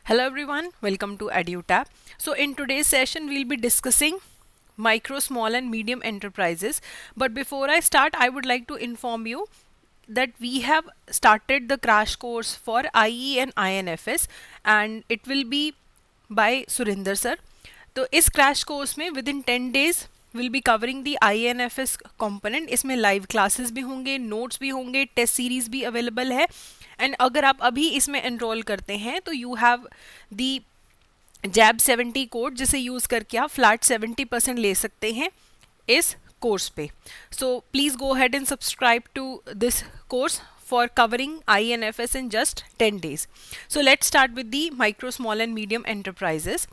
Hello everyone, welcome to EduTap. So in today's session we'll be discussing micro, small and medium enterprises. But before I start, I would like to inform you that we have started the crash course for IE and INFS and it will be by Surinder sir. तो इस crash course में within 10 days will be covering the INFS component. इसमें live classes भी होंगे, notes भी होंगे, test series भी available है. एंड अगर आप अभी इसमें एनरोल करते हैं तो you have the jab 70 code जिसे यूज़ करके आप फ्लैट 70% ले सकते हैं इस कोर्स पे. So please go ahead and subscribe to this course for covering INFS in just 10 days. So let's start with the micro, small and medium enterprises.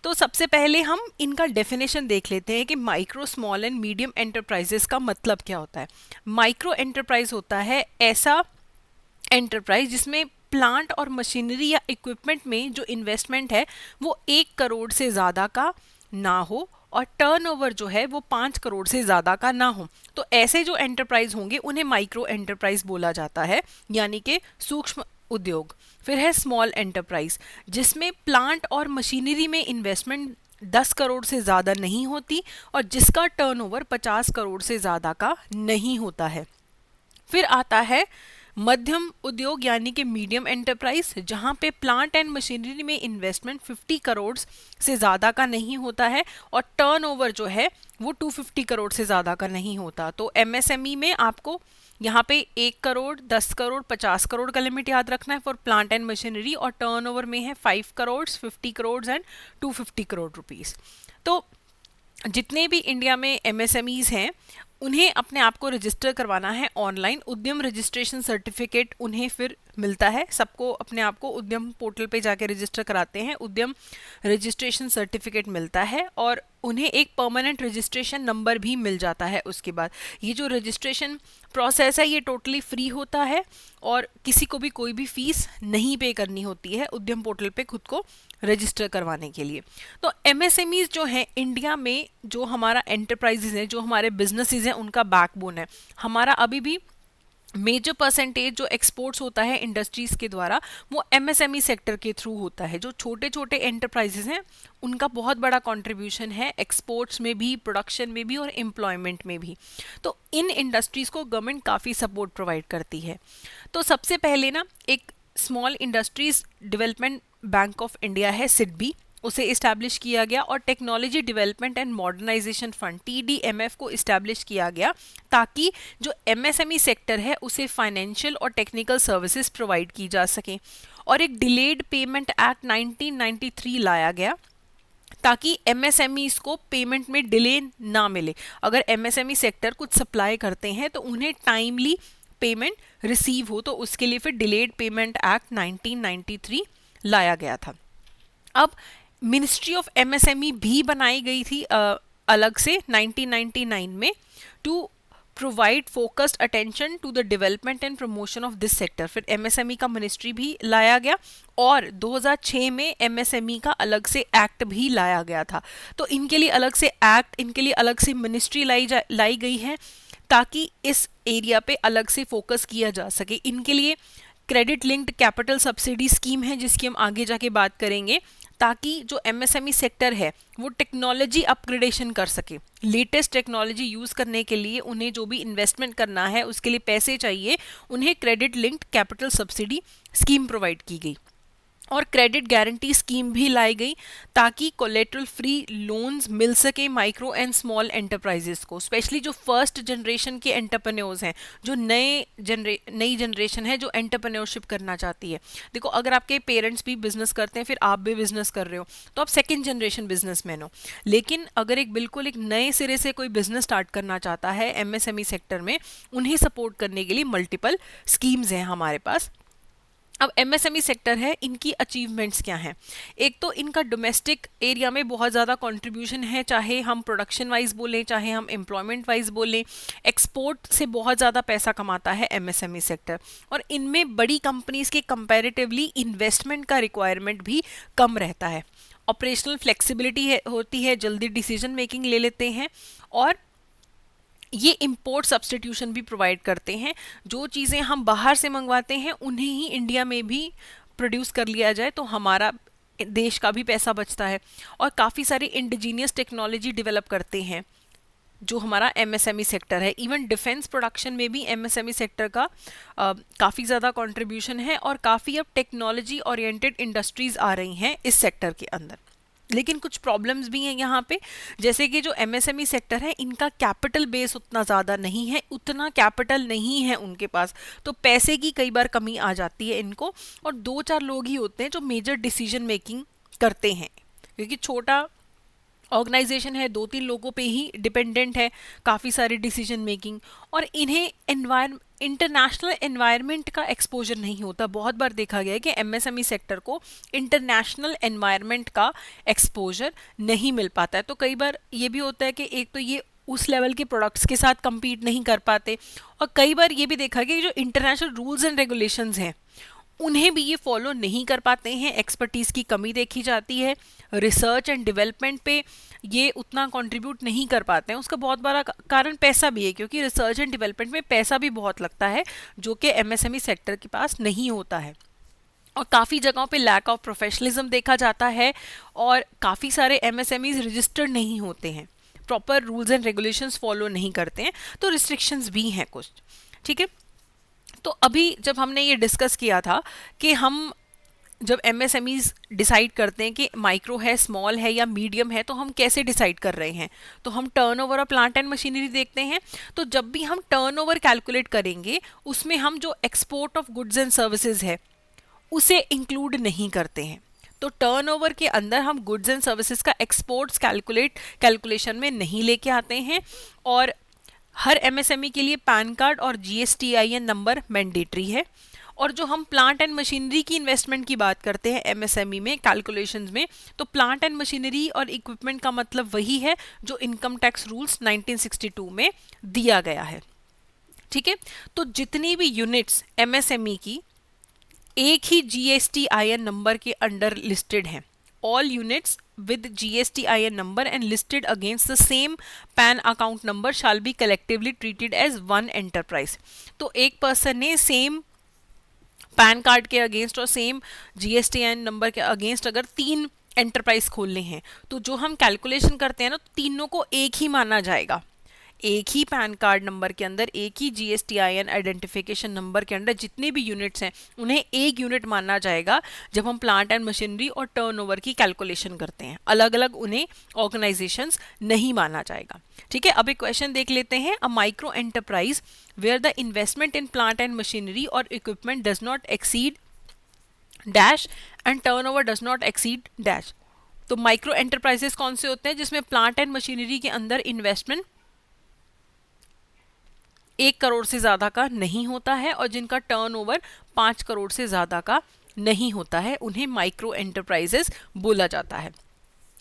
तो सबसे पहले हम इनका डेफिनेशन देख लेते हैं कि micro, small and medium enterprises का मतलब क्या होता है. माइक्रो एंटरप्राइज होता है ऐसा एंटरप्राइज जिसमें प्लांट और मशीनरी या इक्विपमेंट में जो इन्वेस्टमेंट है वो 1 करोड़ से ज़्यादा का ना हो और टर्नओवर जो है वो 5 करोड़ से ज़्यादा का ना हो. तो ऐसे जो एंटरप्राइज होंगे उन्हें माइक्रो एंटरप्राइज बोला जाता है, यानी कि सूक्ष्म उद्योग. फिर है स्मॉल एंटरप्राइज जिसमें प्लांट और मशीनरी में इन्वेस्टमेंट 10 करोड़ से ज़्यादा नहीं होती और जिसका टर्नओवर 50 करोड़ से ज़्यादा का नहीं होता है. फिर आता है मध्यम उद्योग यानी कि मीडियम एंटरप्राइज जहां पे प्लांट एंड मशीनरी में इन्वेस्टमेंट 50 करोड़ से ज़्यादा का नहीं होता है और टर्नओवर जो है वो 250 करोड़ से ज़्यादा का नहीं होता. तो MSME में आपको यहाँ पे 1 करोड़, 10 करोड़, 50 करोड़ का लिमिट याद रखना है फॉर प्लांट एंड मशीनरी और टर्नओवर में है 5 करोड़, 50 करोड़ एंड 250 करोड़ रुपीज़. तो जितने भी इंडिया में MSMEs हैं उन्हें अपने आप को रजिस्टर करवाना है ऑनलाइन. उद्यम रजिस्ट्रेशन सर्टिफिकेट उन्हें फिर मिलता है. सबको अपने आप को उद्यम पोर्टल पे जाके रजिस्टर कराते हैं, उद्यम रजिस्ट्रेशन सर्टिफिकेट मिलता है और उन्हें एक परमानेंट रजिस्ट्रेशन नंबर भी मिल जाता है. उसके बाद ये जो रजिस्ट्रेशन प्रोसेस है ये टोटली फ्री होता है और किसी को भी कोई भी फीस नहीं पे करनी होती है उद्यम पोर्टल पे खुद को रजिस्टर करवाने के लिए. तो MSMEs जो हैं इंडिया में, जो हमारा एंटरप्राइजेज हैं, जो हमारे बिजनेसेस हैं, उनका बैकबोन है. हमारा अभी भी मेजर परसेंटेज जो एक्सपोर्ट्स होता है इंडस्ट्रीज़ के द्वारा वो MSME सेक्टर के थ्रू होता है. जो छोटे छोटे एंटरप्राइजेज हैं उनका बहुत बड़ा कंट्रीब्यूशन है एक्सपोर्ट्स में भी, प्रोडक्शन में भी और एम्प्लॉयमेंट में भी. तो इन इंडस्ट्रीज़ को गवर्नमेंट काफ़ी सपोर्ट प्रोवाइड करती है. तो सबसे पहले ना एक small industries development bank of India है SIDBI, उसे इस्टेब्लिश किया गया और technology development and modernisation fund TDMF को इस्टेब्लिश किया गया ताकि जो MSME सेक्टर है उसे फाइनेंशियल और टेक्निकल सर्विसेज प्रोवाइड की जा सकें. और एक डिलेड पेमेंट एक्ट 1993 लाया गया ताकि MSMEs को पेमेंट में डिले ना मिले. अगर MSME सेक्टर कुछ सप्लाई करते हैं तो उन्हें टाइमली पेमेंट रिसीव हो, तो उसके लिए फिर डिलेड पेमेंट एक्ट 1993 लाया गया था. अब मिनिस्ट्री ऑफ MSME भी बनाई गई थी अलग से 1999 में to provide focused attention to the development and promotion of this sector. फिर MSME का मिनिस्ट्री भी लाया गया और 2006 में MSME का अलग से एक्ट भी लाया गया था. तो इनके लिए अलग से एक्ट, इनके लिए अलग से मिनिस्ट्री लाई गई है ताकि इस एरिया पे अलग से फोकस किया जा सके. इनके लिए credit linked capital subsidy scheme है जिसकी हम आगे जाके बात करेंगे ताकि जो MSME सेक्टर है वो टेक्नोलॉजी अपग्रेडेशन कर सके. लेटेस्ट टेक्नोलॉजी यूज़ करने के लिए उन्हें जो भी इन्वेस्टमेंट करना है उसके लिए पैसे चाहिए, उन्हें credit linked capital subsidy scheme provide की गई. और क्रेडिट गारंटी स्कीम भी लाई गई ताकि कोलेटरल फ्री लोन्स मिल सके माइक्रो एंड स्मॉल एंटरप्राइजेस को, स्पेशली जो फर्स्ट जनरेशन के एंटरप्रेन्योर्स हैं, जो नई जनरेशन है जो एंटरप्रेन्योरशिप करना चाहती है. देखो, अगर आपके पेरेंट्स भी बिजनेस करते हैं, फिर आप भी बिजनेस कर रहे हो, तो आप सेकेंड जनरेशन बिजनेसमैन हो. लेकिन अगर एक नए सिरे से कोई बिजनेस स्टार्ट करना चाहता है MSME सेक्टर में, उन्हें सपोर्ट करने के लिए मल्टीपल स्कीम्स हैं हमारे पास. अब MSME सेक्टर है, इनकी अचीवमेंट्स क्या हैं. एक तो इनका डोमेस्टिक एरिया में बहुत ज़्यादा कंट्रीब्यूशन है, चाहे हम प्रोडक्शन वाइज बोलें, चाहे हम एम्प्लॉयमेंट वाइज बोलें. एक्सपोर्ट से बहुत ज़्यादा पैसा कमाता है MSME सेक्टर और इनमें बड़ी कंपनीज के कंपैरेटिवली इन्वेस्टमेंट का रिक्वायरमेंट भी कम रहता है. ऑपरेशनल फ्लेक्सिबिलिटी होती है, जल्दी डिसीजन मेकिंग ले लेते हैं और ये इंपोर्ट सब्स्टिट्यूशन भी प्रोवाइड करते हैं. जो चीज़ें हम बाहर से मंगवाते हैं उन्हें ही इंडिया में भी प्रोड्यूस कर लिया जाए तो हमारा देश का भी पैसा बचता है, और काफ़ी सारी इंडिजीनियस टेक्नोलॉजी डेवलप करते हैं जो हमारा एमएसएमई सेक्टर है। इवन डिफेंस प्रोडक्शन में भी एमएसएमई सेक्टर का काफ़ी ज़्यादा कंट्रीब्यूशन है, और काफ़ी अब टेक्नोलॉजी ओरिएंटेड इंडस्ट्रीज़ आ रही हैं इस सेक्टर के अंदर। लेकिन कुछ प्रॉब्लम्स भी हैं यहाँ पे, जैसे कि जो एमएसएमई सेक्टर है इनका कैपिटल बेस उतना ज़्यादा नहीं है, उतना कैपिटल नहीं है उनके पास, तो पैसे की कई बार कमी आ जाती है इनको, और 2-4 लोग ही होते हैं जो मेजर डिसीजन मेकिंग करते हैं, क्योंकि छोटा ऑर्गेनाइजेशन है, 2-3 लोगों पे ही डिपेंडेंट है काफ़ी सारी डिसीजन मेकिंग, और इन्हें इंटरनेशनल एनवायरनमेंट का एक्सपोजर नहीं होता। बहुत बार देखा गया है कि एमएसएमई सेक्टर को इंटरनेशनल एनवायरनमेंट का एक्सपोजर नहीं मिल पाता है। तो कई बार ये भी होता है कि एक तो ये उस लेवल के प्रोडक्ट्स के साथ compete नहीं कर पाते, और कई बार ये भी देखा गया कि जो इंटरनेशनल रूल्स एंड रेगुलेशंस हैं उन्हें भी ये फॉलो नहीं कर पाते हैं, एक्सपर्टीज़ की कमी देखी जाती है, रिसर्च एंड डेवलपमेंट पे ये उतना कंट्रीब्यूट नहीं कर पाते हैं। उसका बहुत बड़ा कारण पैसा भी है, क्योंकि रिसर्च एंड डेवलपमेंट में पैसा भी बहुत लगता है जो कि एमएसएमई सेक्टर के पास नहीं होता है, और काफ़ी जगहों पे लैक ऑफ प्रोफेशनलिज्म देखा जाता है, और काफ़ी सारे एमएसएमईज रजिस्टर्ड नहीं होते हैं, proper rules and regulations follow नहीं करते हैं, तो रिस्ट्रिक्शंस भी हैं कुछ। ठीक है, तो अभी जब हमने ये डिस्कस किया था कि हम जब एमएसएमईज डिसाइड करते हैं कि माइक्रो है, स्मॉल है या मीडियम है, तो हम कैसे डिसाइड कर रहे हैं, तो हम turnover of plant and machinery देखते हैं। तो जब भी हम टर्नओवर कैलकुलेट करेंगे उसमें हम जो export of goods and services है उसे इंक्लूड नहीं करते हैं। तो टर्नओवर के अंदर हम गुड्स एंड सर्विसेज का एक्सपोर्ट्स कैलकुलेशन में नहीं लेके आते हैं, और हर एमएसएमई के लिए पैन कार्ड और जीएसटीआईएन नंबर मैंडेटरी है। और जो हम प्लांट एंड मशीनरी की इन्वेस्टमेंट की बात करते हैं एमएसएमई में कैलकुलेशंस में, तो प्लांट एंड मशीनरी और इक्विपमेंट का मतलब वही है जो इनकम टैक्स रूल्स 1962 में दिया गया है। ठीक है, तो जितनी भी यूनिट्स एमएसएमई की एक ही जीएसटीआईएन नंबर के अंडर लिस्टेड हैं, all units with GSTIN number and listed against the same PAN account number shall be collectively treated as one enterprise। तो एक पर्सन ने सेम पैन कार्ड के अगेंस्ट और same GSTIN number के against अगर 3 enterprise खोलने हैं, तो जो हम कैलकुलेशन करते हैं ना, तीनों को एक ही माना जाएगा, एक ही पैन कार्ड नंबर के अंदर, एक ही जीएसटीआईएन आइडेंटिफिकेशन नंबर के अंदर जितने भी यूनिट्स हैं उन्हें एक यूनिट माना जाएगा जब हम प्लांट एंड मशीनरी और टर्नओवर की कैलकुलेशन करते हैं। अलग अलग उन्हें ऑर्गेनाइजेशंस नहीं माना जाएगा। ठीक है, अब एक क्वेश्चन देख लेते हैं। A micro enterprise where the investment in plant and machinery और equipment does not exceed dash and turnover does not exceed dash. तो माइक्रो एंटरप्राइजेस कौन से होते हैं जिसमें प्लांट एंड मशीनरी के अंदर इन्वेस्टमेंट 1 करोड़ से ज़्यादा का नहीं होता है और जिनका टर्नओवर 5 करोड़ से ज़्यादा का नहीं होता है, उन्हें माइक्रो एंटरप्राइजेस बोला जाता है।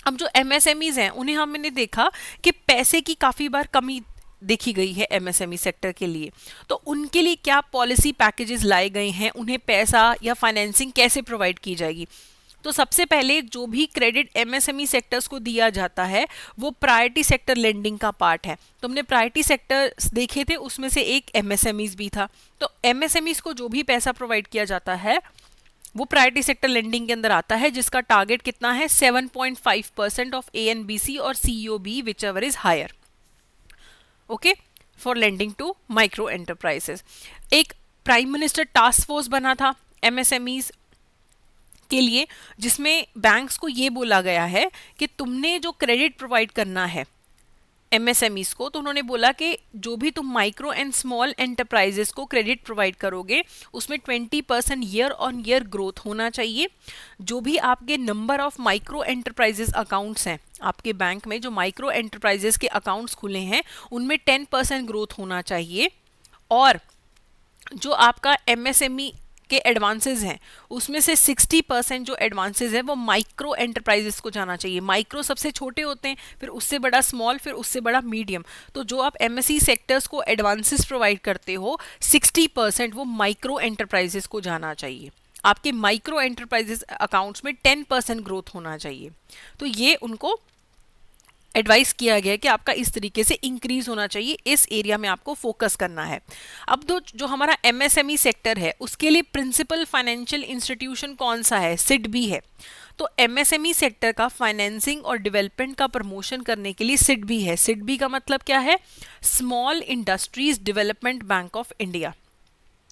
अब जो एमएसएमईज हैं उन्हें हमने देखा कि पैसे की काफ़ी बार कमी देखी गई है एमएसएमई सेक्टर के लिए, तो उनके लिए क्या पॉलिसी पैकेजेस लाए गए हैं, उन्हें पैसा या फाइनेंसिंग कैसे प्रोवाइड की जाएगी। तो सबसे पहले जो भी क्रेडिट एमएसएमई सेक्टर्स को दिया जाता है वो प्रायोरिटी सेक्टर लेंडिंग का पार्ट है। तो हमने प्रायोरिटी सेक्टर्स देखे थे, उसमें से एक एमएसएमईज भी था। तो एमएसएमईज को जो भी पैसा प्रोवाइड किया जाता है वो प्रायोरिटी सेक्टर लेंडिंग के अंदर आता है, जिसका टारगेट कितना है 7.5% ऑफ एएनबीसी और CEOB whichever is higher, okay, for lending to micro enterprises. एक प्राइम मिनिस्टर टास्क फोर्स बना था एमएसएमईज के लिए, जिसमें बैंक्स को ये बोला गया है कि तुमने जो क्रेडिट प्रोवाइड करना है एमएसएमईज को, तो उन्होंने बोला कि जो भी तुम माइक्रो एंड स्मॉल एंटरप्राइजेस को क्रेडिट प्रोवाइड करोगे उसमें 20% ईयर ऑन ईयर ग्रोथ होना चाहिए। जो भी आपके number of micro enterprises accounts हैं आपके बैंक में, जो माइक्रो एंटरप्राइजेस के अकाउंट्स खुले हैं उनमें 10% ग्रोथ होना चाहिए, और जो आपका एमएसएमई के एडवांसेस हैं उसमें से 60% जो एडवांसेस हैं वो माइक्रो एंटरप्राइजेस को जाना चाहिए। माइक्रो सबसे छोटे होते हैं, फिर उससे बड़ा स्मॉल, फिर उससे बड़ा मीडियम। तो जो आप एमएसई सेक्टर्स को एडवांसेस प्रोवाइड करते हो 60% वो माइक्रो एंटरप्राइजेस को जाना चाहिए। आपके माइक्रो एंटरप्राइजेस अकाउंट्स में 10% ग्रोथ होना चाहिए। तो ये उनको एडवाइस किया गया है कि आपका इस तरीके से इंक्रीज होना चाहिए, इस एरिया में आपको फोकस करना है। अब जो हमारा एमएसएमई सेक्टर है उसके लिए प्रिंसिपल फाइनेंशियल इंस्टीट्यूशन कौन सा है, सिडबी है। तो एमएसएमई सेक्टर का फाइनेंसिंग और डेवलपमेंट का प्रमोशन करने के लिए सिडबी है। सिडबी का मतलब क्या है? Small industries development bank of India,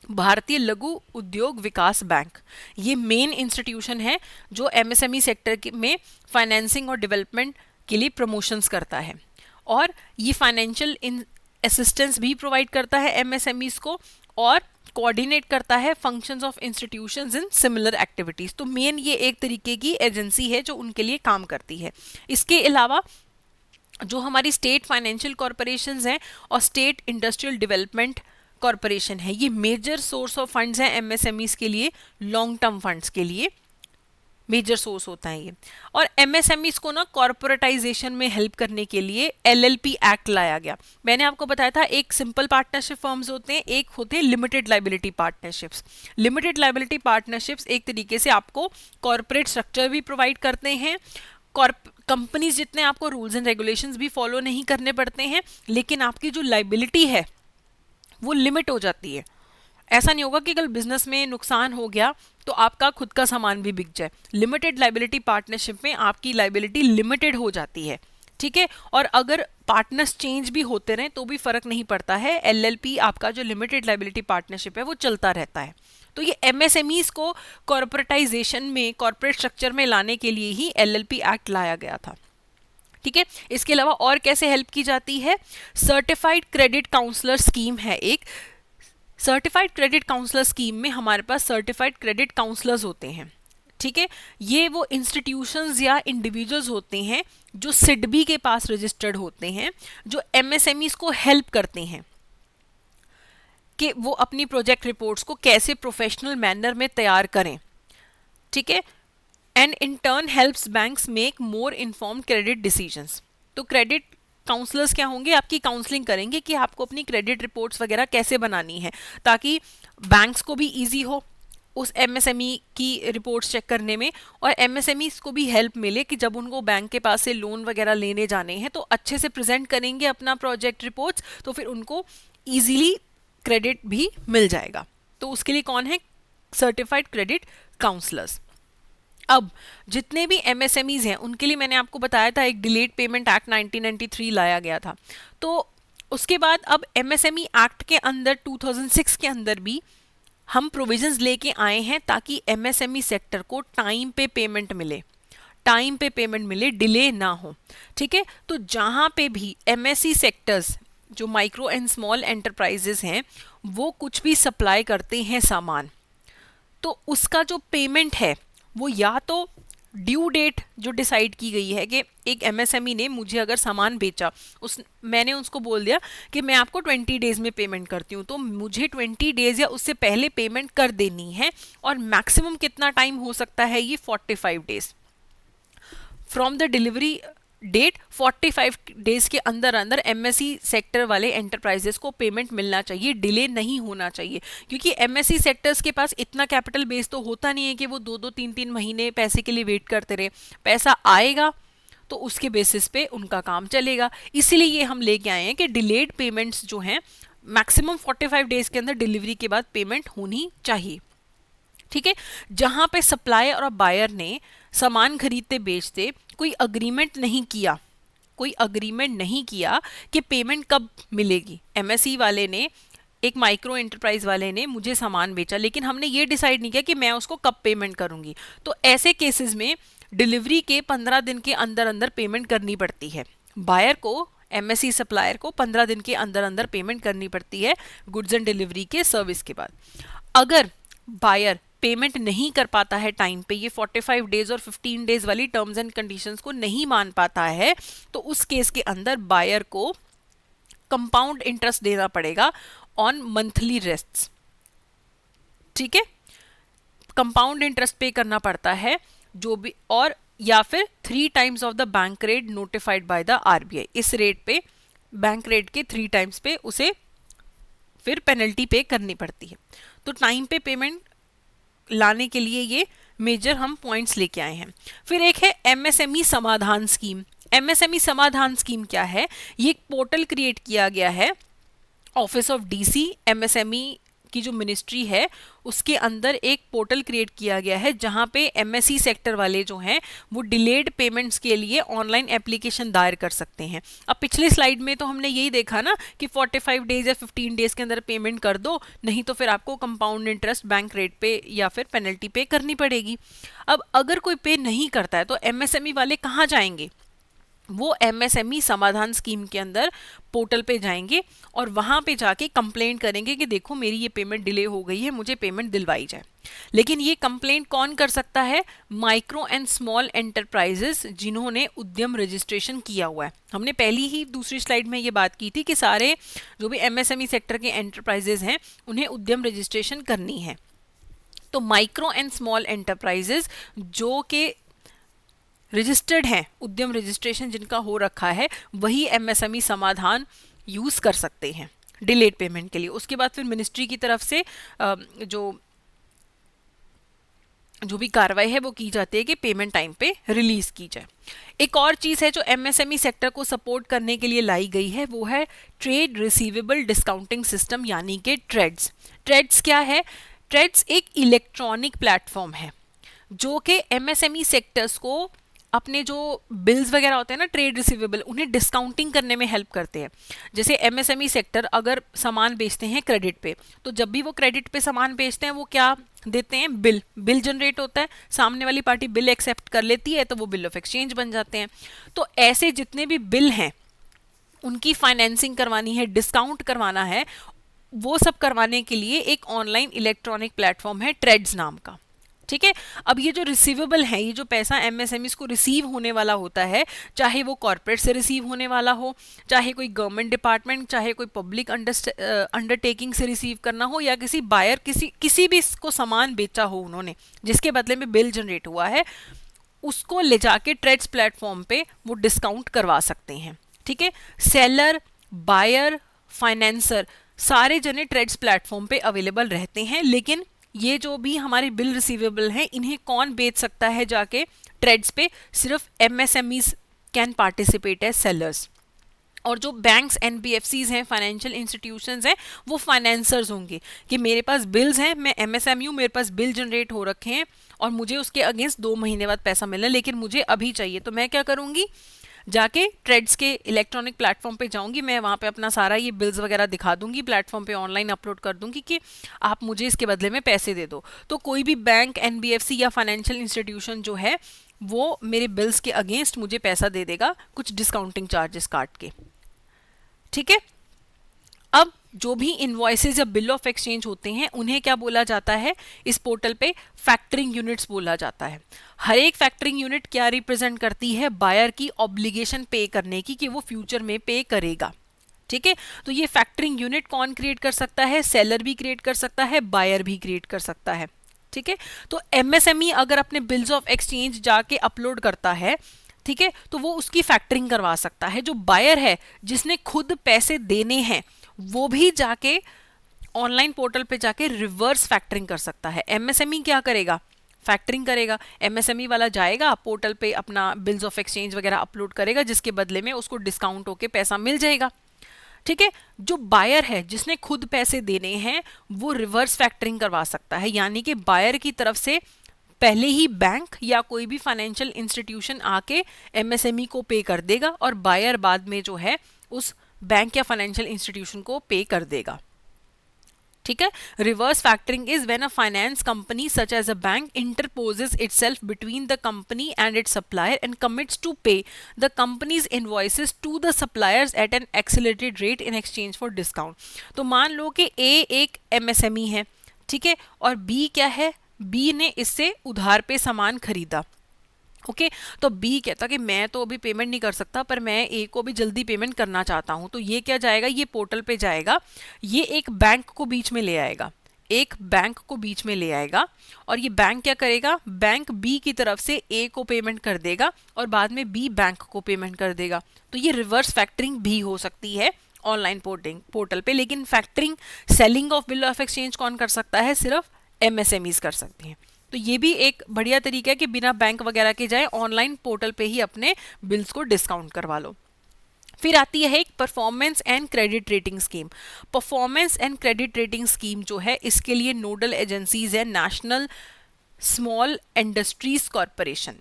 भारतीय लघु उद्योग विकास बैंक। ये मेन इंस्टीट्यूशन है जो एमएसएमई सेक्टर में फाइनेंसिंग और डेवलपमेंट के लिए प्रमोशंस करता है, और ये फाइनेंशियल असिस्टेंस भी प्रोवाइड करता है एमएसएमईज को, और कोऑर्डिनेट करता है functions of institutions in similar activities. तो मेन ये एक तरीके की एजेंसी है जो उनके लिए काम करती है। इसके अलावा जो हमारी स्टेट फाइनेंशियल कॉरपोरेशंस हैं और स्टेट इंडस्ट्रियल डेवलपमेंट कॉरपोरेशन है, ये मेजर सोर्स ऑफ फंड्स हैं एमएसएमईज के लिए, लॉन्ग टर्म फंड्स के लिए मेजर सोर्स होता है ये। और एमएसएमईज को ना कॉर्पोरेटाइजेशन में हेल्प करने के लिए एलएलपी एक्ट लाया गया। मैंने आपको बताया था एक सिंपल पार्टनरशिप फर्म्स होते हैं, एक होते हैं limited liability partnerships. Limited liability partnerships एक तरीके से आपको कॉर्पोरेट स्ट्रक्चर भी प्रोवाइड करते हैं, कंपनीज जितने आपको रूल्स एंड रेगुलेशंस भी फॉलो नहीं करने पड़ते हैं, लेकिन आपकी जो लाइबिलिटी है वो लिमिट हो जाती है। ऐसा नहीं होगा कि कल बिजनेस में नुकसान हो गया तो आपका खुद का सामान भी बिक जाए। लिमिटेड लाइबिलिटी पार्टनरशिप में आपकी लाइबिलिटी लिमिटेड हो जाती है, ठीक है। और अगर पार्टनर्स चेंज भी होते रहें तो भी फर्क नहीं पड़ता है, एलएलपी आपका जो लिमिटेड लाइबिलिटी पार्टनरशिप है वो चलता रहता है। तो ये एमएसएमईज को कॉर्पोरेटाइजेशन में, कॉर्पोरेट स्ट्रक्चर में लाने के लिए ही एलएलपी एक्ट लाया गया था, ठीक है। इसके अलावा और कैसे हेल्प की जाती है? सर्टिफाइड क्रेडिट काउंसलर स्कीम है एक। सर्टिफाइड क्रेडिट काउंसलर स्कीम में हमारे पास सर्टिफाइड क्रेडिट काउंसलर्स होते हैं, ठीक है। ये वो इंस्टीट्यूशंस या इंडिविजुअल्स होते हैं जो सिडबी के पास रजिस्टर्ड होते हैं, जो एमएसएमईज को हेल्प करते हैं कि वो अपनी प्रोजेक्ट रिपोर्ट्स को कैसे प्रोफेशनल मैनर में तैयार करें, ठीक है। And in turn helps banks make more informed credit decisions. तो क्रेडिट काउंसलर्स क्या होंगे? आपकी काउंसलिंग करेंगे कि आपको अपनी क्रेडिट रिपोर्ट्स वगैरह कैसे बनानी है, ताकि बैंक्स को भी इजी हो उस एमएसएमई की रिपोर्ट्स चेक करने में, और एमएसएमईज को भी हेल्प मिले कि जब उनको बैंक के पास से लोन वगैरह लेने जाने हैं तो अच्छे से प्रेजेंट करेंगे अपना प्रोजेक्ट रिपोर्ट्स, तो फिर उनको ईजिली क्रेडिट भी मिल जाएगा। तो उसके लिए कौन है? Certified credit counsellors. अब जितने भी एमएसएमईज हैं उनके लिए मैंने आपको बताया था एक डिलेड पेमेंट एक्ट 1993 लाया गया था। तो उसके बाद अब एमएसएमई एक्ट के अंदर 2006 के अंदर भी हम प्रोविजंस लेके आए हैं ताकि एमएसएमई सेक्टर को टाइम पे पेमेंट मिले, टाइम पे पेमेंट मिले, डिले ना हो, ठीक है। तो जहाँ पे भी एमएसई सेक्टर्स जो माइक्रो एंड स्मॉल एंटरप्राइजेस हैं वो कुछ भी सप्लाई करते हैं सामान, तो उसका जो पेमेंट है वो या तो ड्यू डेट जो डिसाइड की गई है कि एक एमएसएमई ने मुझे अगर सामान बेचा, मैंने उसको बोल दिया कि मैं आपको 20 डेज में पेमेंट करती हूँ, तो मुझे 20 डेज या उससे पहले पेमेंट कर देनी है। और मैक्सिमम कितना टाइम हो सकता है? ये 45 days from the delivery date. 45 days के अंदर अंदर एमएसई सेक्टर वाले एंटरप्राइजेस को पेमेंट मिलना चाहिए, डिले नहीं होना चाहिए, क्योंकि एमएसई सेक्टर्स के पास इतना कैपिटल बेस तो होता नहीं है कि वो 2-2 3-3 महीने पैसे के लिए वेट करते रहे। पैसा आएगा तो उसके बेसिस पे उनका काम चलेगा। इसीलिए ये हम लेके आए हैं कि डिलेड पेमेंट्स जो हैं मैक्सिमम 45 डेज के अंदर डिलीवरी के बाद पेमेंट होनी चाहिए, ठीक है। जहां पे सप्लायर और बायर ने सामान खरीदते बेचते कोई अग्रीमेंट नहीं किया, कोई अग्रीमेंट नहीं किया कि पेमेंट कब मिलेगी। एमएसई वाले ने, एक माइक्रो एंटरप्राइज वाले ने मुझे सामान बेचा, लेकिन हमने ये डिसाइड नहीं किया कि मैं उसको कब पेमेंट करूंगी, तो ऐसे केसेस में डिलीवरी के 15 दिन के अंदर अंदर पेमेंट करनी पड़ती है। बायर को, एमएसई सप्लायर को 15 दिन के अंदर अंदर पेमेंट करनी पड़ती है गुड्स एंड डिलीवरी के सर्विस के बाद। अगर बायर पेमेंट नहीं कर पाता है टाइम पे, ये 45 डेज और 15 डेज वाली टर्म्स एंड कंडीशंस को नहीं मान पाता है, तो उस केस के अंदर बायर को कंपाउंड इंटरेस्ट देना पड़ेगा ऑन मंथली रेस्ट्स, ठीक है। कंपाउंड इंटरेस्ट पे करना पड़ता है जो भी, और या फिर 3 times of the bank rate notified by the RBI. इस रेट पे, बैंक रेट के 3 टाइम्स पे उसे फिर पेनल्टी पे करनी पड़ती है। तो टाइम पे पेमेंट लाने के लिए ये मेजर हम पॉइंट्स लेके आए हैं। फिर एक है एमएसएमई समाधान स्कीम। एमएसएमई समाधान स्कीम क्या है? ये एक पोर्टल क्रिएट किया गया है ऑफिस ऑफ डीसी एमएसएमई की जो मिनिस्ट्री है उसके अंदर एक पोर्टल क्रिएट किया गया है जहां पे एमएसई सेक्टर वाले जो हैं वो डिलेड पेमेंट्स के लिए ऑनलाइन एप्लीकेशन दायर कर सकते हैं। अब पिछले स्लाइड में तो हमने यही देखा ना कि 45 डेज या 15 डेज के अंदर पेमेंट कर दो, नहीं तो फिर आपको कंपाउंड इंटरेस्ट बैंक रेट पे या फिर पेनल्टी पे करनी पड़ेगी। अब अगर कोई पे नहीं करता है तो एमएसएमई वाले कहाँ जाएंगे? वो एमएसएमई समाधान स्कीम के अंदर पोर्टल पे जाएंगे और वहां पे जाके कंप्लेंट करेंगे कि देखो मेरी ये पेमेंट डिले हो गई है, मुझे पेमेंट दिलवाई जाए। लेकिन ये कंप्लेंट कौन कर सकता है? माइक्रो एंड स्मॉल एंटरप्राइजेस जिन्होंने उद्यम रजिस्ट्रेशन किया हुआ है। हमने पहली ही दूसरी स्लाइड में ये बात की थी कि सारे जो भी एमएसएमई सेक्टर के एंटरप्राइजेस हैं उन्हें उद्यम रजिस्ट्रेशन करनी है। तो माइक्रो एंड स्मॉल एंटरप्राइजेस जो कि रजिस्टर्ड हैं, उद्यम रजिस्ट्रेशन जिनका हो रखा है, वही एमएसएमई समाधान यूज़ कर सकते हैं डिलेड पेमेंट के लिए। उसके बाद फिर मिनिस्ट्री की तरफ से जो भी कार्रवाई है वो की जाती है कि पेमेंट टाइम पे रिलीज की जाए। एक और चीज़ है जो एमएसएमई सेक्टर को सपोर्ट करने के लिए लाई गई है, वो है ट्रेड रिसीवेबल डिस्काउंटिंग सिस्टम यानी कि ट्रेड्स। ट्रेड्स क्या है? ट्रेड्स एक इलेक्ट्रॉनिक प्लेटफॉर्म है जो कि एमएसएमई सेक्टर्स को अपने जो बिल्स वगैरह होते हैं ना ट्रेड रिसीवेबल, उन्हें डिस्काउंटिंग करने में हेल्प करते हैं। जैसे एमएसएमई सेक्टर अगर सामान बेचते हैं क्रेडिट पे, तो जब भी वो क्रेडिट पे सामान बेचते हैं वो क्या देते हैं? बिल जनरेट होता है, सामने वाली पार्टी बिल एक्सेप्ट कर लेती है तो वो बिल ऑफ एक्सचेंज बन जाते हैं। तो ऐसे जितने भी बिल हैं उनकी फाइनेंसिंग करवानी है, डिस्काउंट करवाना है, वो सब करवाने के लिए एक ऑनलाइन इलेक्ट्रॉनिक प्लेटफॉर्म है ट्रेड्स नाम का। ठीक है। अब ये जो रिसीवेबल है, ये जो पैसा एमएसएमईज को रिसीव होने वाला होता है, चाहे वो कॉर्पोरेट से रिसीव होने वाला हो, चाहे कोई गवर्नमेंट डिपार्टमेंट, चाहे कोई पब्लिक अंडरटेकिंग से रिसीव करना हो, या किसी बायर किसी भी को सामान बेचा हो उन्होंने जिसके बदले में बिल जनरेट हुआ है, उसको ले जाके ट्रेड्स प्लेटफॉर्म पे वो डिस्काउंट करवा सकते हैं। ठीक है। सेलर, बायर, फाइनेंसर सारे जने ट्रेड्स प्लेटफॉर्म पे अवेलेबल रहते हैं। लेकिन ये जो भी हमारे बिल रिसीवेबल हैं इन्हें कौन बेच सकता है जाके ट्रेड्स पे? सिर्फ MSMEs can participate as sellers. और जो बैंक्स, एनबीएफसीज हैं, फाइनेंशियल इंस्टीट्यूशंस हैं, वो फाइनेंसर्स होंगे कि मेरे पास बिल्स हैं, मैं एमएसएमई हूँ, मेरे पास बिल जनरेट हो रखे हैं और मुझे उसके अगेंस्ट 2 महीने बाद पैसा मिलना है, लेकिन मुझे अभी चाहिए। तो मैं क्या करूँगी? जाके ट्रेड्स के इलेक्ट्रॉनिक प्लेटफॉर्म पे जाऊंगी, मैं वहाँ पे अपना सारा ये बिल्स वगैरह दिखा दूंगी, प्लेटफॉर्म पे ऑनलाइन अपलोड कर दूंगी कि आप मुझे इसके बदले में पैसे दे दो। तो कोई भी बैंक, एनबीएफसी या फाइनेंशियल इंस्टीट्यूशन जो है वो मेरे बिल्स के अगेंस्ट मुझे पैसा दे देगा कुछ डिस्काउंटिंग चार्जेस काट के। ठीक है। अब जो भी इनवॉइसेज या बिल ऑफ एक्सचेंज होते हैं उन्हें क्या बोला जाता है इस पोर्टल पे? फैक्टरिंग यूनिट्स बोला जाता है। हर एक फैक्टरिंग यूनिट क्या रिप्रेजेंट करती है? बायर की ऑब्लिगेशन पे करने की, कि वो फ्यूचर में पे करेगा। ठीक है। तो ये फैक्टरिंग यूनिट कौन क्रिएट कर सकता है? सेलर भी क्रिएट कर सकता है, बायर भी क्रिएट कर सकता है। ठीक है। तो एमएसएमई अगर अपने बिल्स ऑफ एक्सचेंज जाके अपलोड करता है, ठीक है, तो वो उसकी फैक्टरिंग करवा सकता है। जो बायर है जिसने खुद पैसे देने हैं वो भी जाके ऑनलाइन पोर्टल पे जाके रिवर्स फैक्टरिंग कर सकता है। एमएसएमई क्या करेगा? फैक्टरिंग करेगा। एमएसएमई वाला जाएगा पोर्टल पे, अपना बिल्स ऑफ एक्सचेंज वगैरह अपलोड करेगा, जिसके बदले में उसको डिस्काउंट होके पैसा मिल जाएगा। ठीक है। जो बायर है जिसने खुद पैसे देने हैं वो रिवर्स फैक्टरिंग करवा सकता है, यानी कि बायर की तरफ से पहले ही बैंक या कोई भी फाइनेंशियल इंस्टीट्यूशन आके एमएसएमई को पे कर देगा और बायर बाद में जो है उस बैंक या फाइनेंशियल इंस्टीट्यूशन को पे कर देगा। ठीक है। Reverse factoring is when a finance company such as a bank interposes itself between the company and its supplier and commits to pay the company's invoices to the suppliers at an accelerated rate in exchange for discount. तो मान लो कि ए एक MSME है, ठीक है, और B क्या है? बी ने इससे उधार पे सामान खरीदा। ओके। तो बी कहता कि मैं तो अभी पेमेंट नहीं कर सकता, पर मैं ए को भी जल्दी पेमेंट करना चाहता हूं। तो ये क्या जाएगा? ये पोर्टल पे जाएगा, ये एक बैंक को बीच में ले आएगा, एक बैंक को बीच में ले आएगा, और ये बैंक क्या करेगा? बैंक बी की तरफ से ए को पेमेंट कर देगा और बाद में बी बैंक को पेमेंट कर देगा। तो ये रिवर्स फैक्टरिंग भी हो सकती है ऑनलाइन पोर्टल पे। लेकिन factoring, selling of bill of exchange कौन कर सकता है? सिर्फ एमएसएमईज कर सकते हैं। तो ये भी एक बढ़िया तरीका है कि बिना बैंक वगैरह के जाए ऑनलाइन पोर्टल पे ही अपने बिल्स को डिस्काउंट करवा लो। फिर आती है एक performance and credit rating scheme. Performance and credit rating scheme जो है, इसके लिए नोडल एजेंसीज है नेशनल स्मॉल इंडस्ट्रीज कॉरपोरेशन।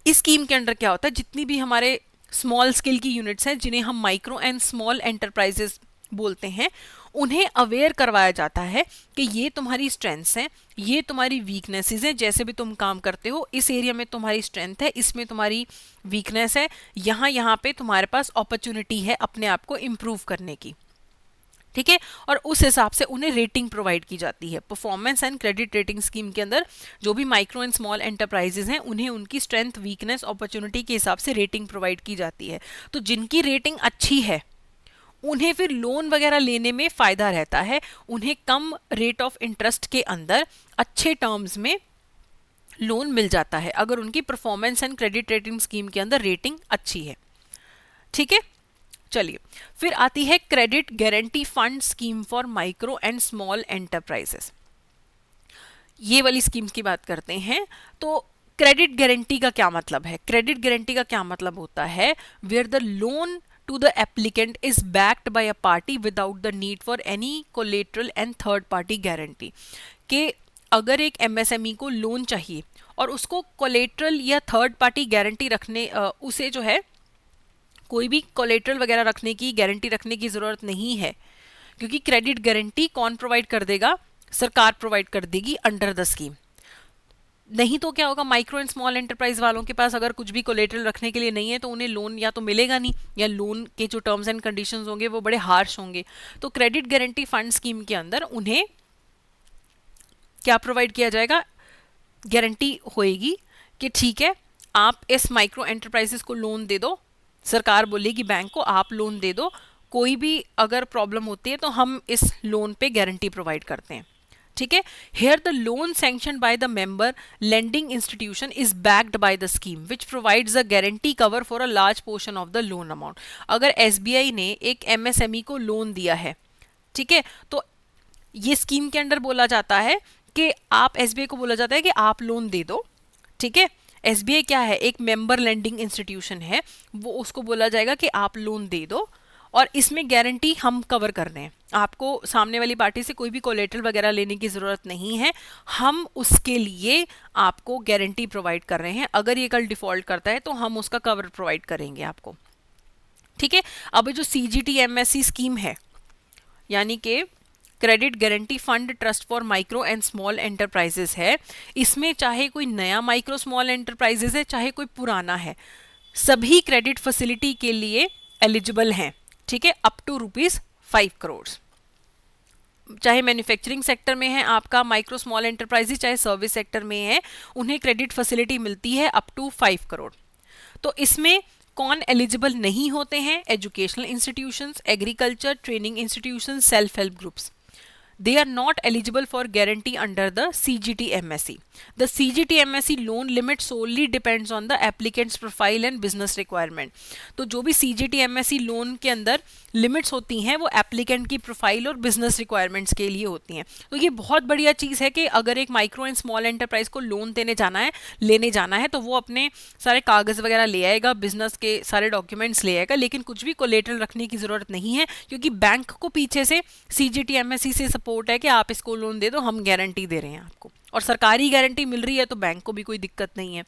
इस स्कीम के अंडर क्या होता है, जितनी भी हमारे स्मॉल स्केल की यूनिट्स हैं जिन्हें हम माइक्रो एंड स्मॉल एंटरप्राइजेस बोलते हैं, उन्हें अवेयर करवाया जाता है कि ये तुम्हारी स्ट्रेंथ्स हैं, ये तुम्हारी वीकनेसेस हैं, जैसे भी तुम काम करते हो इस एरिया में तुम्हारी स्ट्रेंथ है, इसमें तुम्हारी वीकनेस है, यहाँ यहाँ पे तुम्हारे पास अपॉर्चुनिटी है अपने आप को इम्प्रूव करने की। ठीक है, और उस हिसाब से उन्हें रेटिंग प्रोवाइड की जाती है। Performance and credit rating scheme के अंदर जो भी माइक्रो एंड स्मॉल एंटरप्राइजेज हैं उन्हें उनकी स्ट्रेंथ, वीकनेस, अपॉर्चुनिटी के हिसाब से रेटिंग प्रोवाइड की जाती है। तो जिनकी रेटिंग अच्छी है उन्हें फिर लोन वगैरह लेने में फ़ायदा रहता है, उन्हें कम रेट ऑफ इंटरेस्ट के अंदर अच्छे टर्म्स में लोन मिल जाता है अगर उनकी performance and credit rating scheme के अंदर रेटिंग अच्छी है। ठीक है, चलिए फिर आती है credit guarantee fund scheme for micro and small enterprises. ये वाली स्कीम्स की बात करते हैं। तो क्रेडिट गारंटी का क्या मतलब है? क्रेडिट गारंटी का क्या मतलब होता है, where the loan to the applicant is backed by a party without the need for any collateral and third party guarantee। कि अगर एक एमएसएमई को लोन चाहिए और उसको कोलेट्रल या थर्ड पार्टी गारंटी रखने उसे जो है कोई भी कोलेट्रल वगैरह रखने की, गारंटी रखने की ज़रूरत नहीं है, क्योंकि क्रेडिट गारंटी कौन प्रोवाइड कर देगा? सरकार प्रोवाइड कर देगी अंडर द स्कीम। नहीं तो क्या होगा, माइक्रो एंड स्मॉल एंटरप्राइज वालों के पास अगर कुछ भी कोलेटरल रखने के लिए नहीं है तो उन्हें लोन या तो मिलेगा नहीं, या लोन के जो टर्म्स एंड कंडीशंस होंगे वो बड़े हार्श होंगे। तो क्रेडिट गारंटी फंड स्कीम के अंदर उन्हें क्या प्रोवाइड किया जाएगा? गारंटी होएगी कि ठीक है, आप इस माइक्रो एंटरप्राइजेस को लोन दे दो, सरकार बोलेगी बैंक को आप लोन दे दो, कोई भी अगर प्रॉब्लम होती है तो हम इस लोन पे गारंटी प्रोवाइड करते हैं। ठीक है, here the loan sanction by the member lending institution is backed by the scheme which provides a guarantee cover for a large portion of the loan amount. अगर एसबीआई ने एक MSME को loan दिया है, ठीक है, तो ये स्कीम के अंडर बोला जाता है कि आप, एसबीआई को बोला जाता है कि आप लोन दे दो। ठीक है, एसबीआई क्या है? एक मेंबर लेंडिंग इंस्टीट्यूशन है, वो उसको बोला जाएगा कि आप लोन दे दो और इसमें गारंटी हम कवर कर रहे हैं, आपको सामने वाली पार्टी से कोई भी कोलेटरल वगैरह लेने की ज़रूरत नहीं है, हम उसके लिए आपको गारंटी प्रोवाइड कर रहे हैं, अगर ये कल डिफ़ॉल्ट करता है तो हम उसका कवर प्रोवाइड करेंगे आपको। ठीक है, अब जो CGTMSE स्कीम है, यानी कि credit guarantee fund trust for micro and small enterprises है, इसमें चाहे कोई नया माइक्रो स्मॉल एंटरप्राइजेस है चाहे कोई पुराना है, सभी क्रेडिट फैसिलिटी के लिए एलिजिबल हैं। ठीक है, अप टू ₹5 करोड़। चाहे मैन्युफैक्चरिंग सेक्टर में है आपका माइक्रो स्मॉल एंटरप्राइजेस, चाहे सर्विस सेक्टर में है, उन्हें क्रेडिट फैसिलिटी मिलती है अप टू 5 करोड़। तो इसमें कौन एलिजिबल नहीं होते हैं? Educational institutions, agriculture training institutions, self help groups. They are not eligible for guarantee under the CGTMSE. The CGTMSE loan limit solely depends on the applicant's profile and business requirement. तो जो भी CGTMSE loan के अंदर limits होती हैं वो applicant की profile और बिजनेस रिक्वायरमेंट्स के लिए होती हैं। तो ये बहुत बढ़िया चीज़ है कि अगर एक माइक्रो एंड स्मॉल एंटरप्राइज को लोन देने जाना है, लेने जाना है, तो वो अपने सारे कागज़ वगैरह ले आएगा, बिजनेस के सारे डॉक्यूमेंट्स ले आएगा, लेकिन कुछ भी कोलेटरल रखने की ज़रूरत नहीं है, क्योंकि बैंक को पीछे से CGTMSE से सपोर्ट है कि आप इसको लोन दे दो, हम गारंटी दे रहे हैं आपको, और सरकारी गारंटी मिल रही है तो बैंक को भी कोई दिक्कत नहीं है।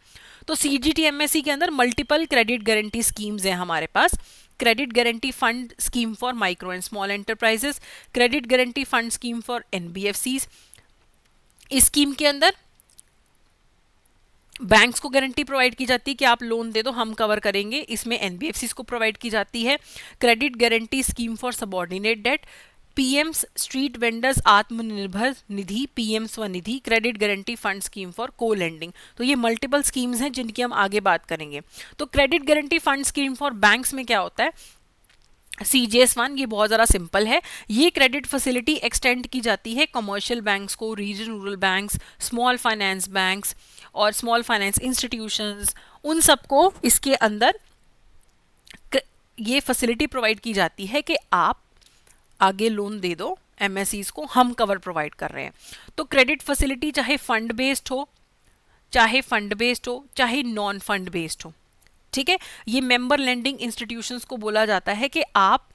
तो CGTMSE के अंदर मल्टीपल क्रेडिट गारंटी स्कीम्स हैं हमारे पास। Credit guarantee fund scheme for micro and small enterprises, credit guarantee fund scheme for NBFCs। इस स्कीम के अंदर बैंक्स को गारंटी प्रोवाइड की जाती है कि आप लोन दे दो, हम कवर करेंगे, इसमें NBFCs को प्रोवाइड की जाती है। Credit guarantee scheme for subordinate debt, PM's street vendors Atmanirbhar Nidhi, PM Svanidhi, credit guarantee fund scheme for co lending. तो ये मल्टीपल स्कीम्स हैं जिनकी हम आगे बात करेंगे। तो credit guarantee fund scheme for banks में क्या होता है? CGS1, ये बहुत ज़्यादा सिंपल है। ये क्रेडिट फैसिलिटी एक्सटेंड की जाती है कमर्शियल बैंक्स को, region rural banks, small finance banks और स्मॉल फाइनेंस इंस्टीट्यूशंस, उन सबको इसके अंदर ये फैसिलिटी प्रोवाइड की जाती है कि आप आगे लोन दे दो, MSEs को हम कवर प्रोवाइड कर रहे हैं। तो क्रेडिट फैसिलिटी चाहे फंड बेस्ड हो, चाहे नॉन फंड बेस्ड हो, ठीक है, ये मेंबर लेंडिंग इंस्टीट्यूशंस को बोला जाता है कि आप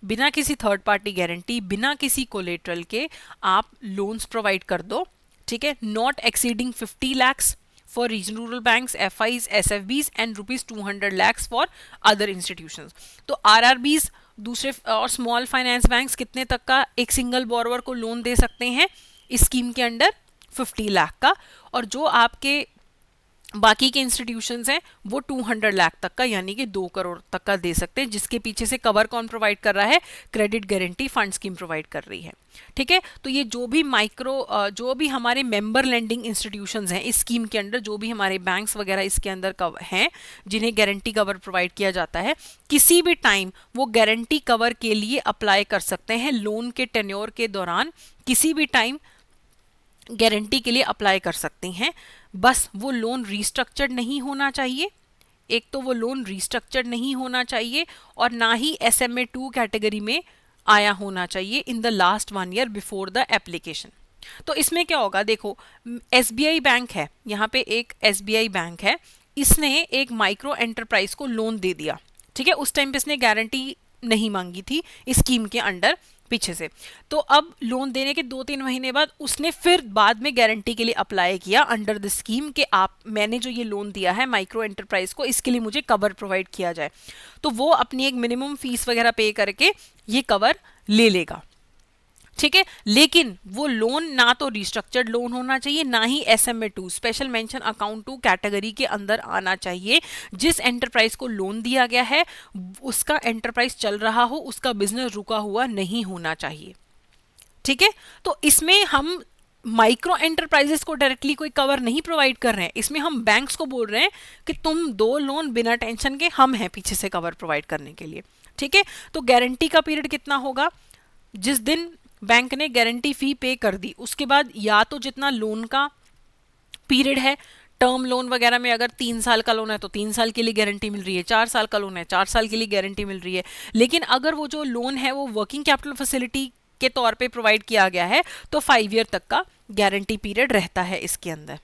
बिना किसी थर्ड पार्टी गारंटी, बिना किसी कोलेटरल के आप लोन्स प्रोवाइड कर दो। ठीक है, not exceeding 50 lakhs for regional rural banks, FIs, SFBs and ₹200 lakhs for other institutions. तो RRBs दूसरे और स्मॉल फाइनेंस बैंक्स कितने तक का एक सिंगल बोरोवर को लोन दे सकते हैं इस स्कीम के अंडर? 50 लाख का। और जो आपके बाकी के इंस्टीट्यूशंस हैं वो 200 लाख तक का, यानी कि 2 करोड़ तक का दे सकते हैं, जिसके पीछे से कवर कौन प्रोवाइड कर रहा है? Credit guarantee fund scheme provide कर रही है। ठीक है, तो ये जो भी हमारे मेंबर लेंडिंग इंस्टीट्यूशंस हैं इस स्कीम के अंडर, जो भी हमारे बैंक्स वगैरह इसके अंदर हैं जिन्हें गारंटी कवर प्रोवाइड किया जाता है, किसी भी टाइम वो गारंटी कवर के लिए अप्लाई कर सकते हैं। लोन के टेन्योर के दौरान किसी भी टाइम गारंटी के लिए अप्लाई कर सकते हैं। बस वो लोन रीस्ट्रक्चर्ड नहीं होना चाहिए, एक तो वो लोन रीस्ट्रक्चर्ड नहीं होना चाहिए और ना ही SMA2 कैटेगरी में आया होना चाहिए in the last 1 year before the application. तो इसमें क्या होगा, देखो SBI बैंक है, यहाँ पे एक SBI बैंक है, इसने एक माइक्रो एंटरप्राइज को लोन दे दिया। ठीक है, उस टाइम पे इसने गारंटी नहीं मांगी थी इस स्कीम के अंडर पीछे से। तो अब लोन देने के 2-3 महीने बाद उसने फिर बाद में गारंटी के लिए अप्लाई किया अंडर द स्कीम कि मैंने जो ये लोन दिया है माइक्रो एंटरप्राइज को, इसके लिए मुझे कवर प्रोवाइड किया जाए। तो वो अपनी एक मिनिमम फीस वगैरह पे करके ये कवर ले लेगा। ठीक है, लेकिन वो लोन ना तो रिस्ट्रक्चर्ड लोन होना चाहिए, ना ही SMA2 special mention account 2 category के अंदर आना चाहिए। जिस एंटरप्राइज को लोन दिया गया है उसका एंटरप्राइज चल रहा हो, उसका बिजनेस रुका हुआ नहीं होना चाहिए। ठीक है, तो इसमें हम माइक्रो एंटरप्राइजेस को डायरेक्टली कोई कवर नहीं प्रोवाइड कर रहे हैं, इसमें हम बैंक्स को बोल रहे हैं कि तुम दो लोन बिना टेंशन के, हम हैं पीछे से कवर प्रोवाइड करने के लिए। ठीक है, तो गारंटी का पीरियड कितना होगा? जिस दिन बैंक ने गारंटी फी पे कर दी उसके बाद या तो जितना लोन का पीरियड है, टर्म लोन वगैरह में अगर 3 साल का लोन है तो 3 साल के लिए गारंटी मिल रही है, 4 साल का लोन है 4 साल के लिए गारंटी मिल रही है। लेकिन अगर वो जो लोन है वो वर्किंग कैपिटल फैसिलिटी के तौर पे प्रोवाइड किया गया है तो 5 ईयर तक का गारंटी पीरियड रहता है इसके अंदर।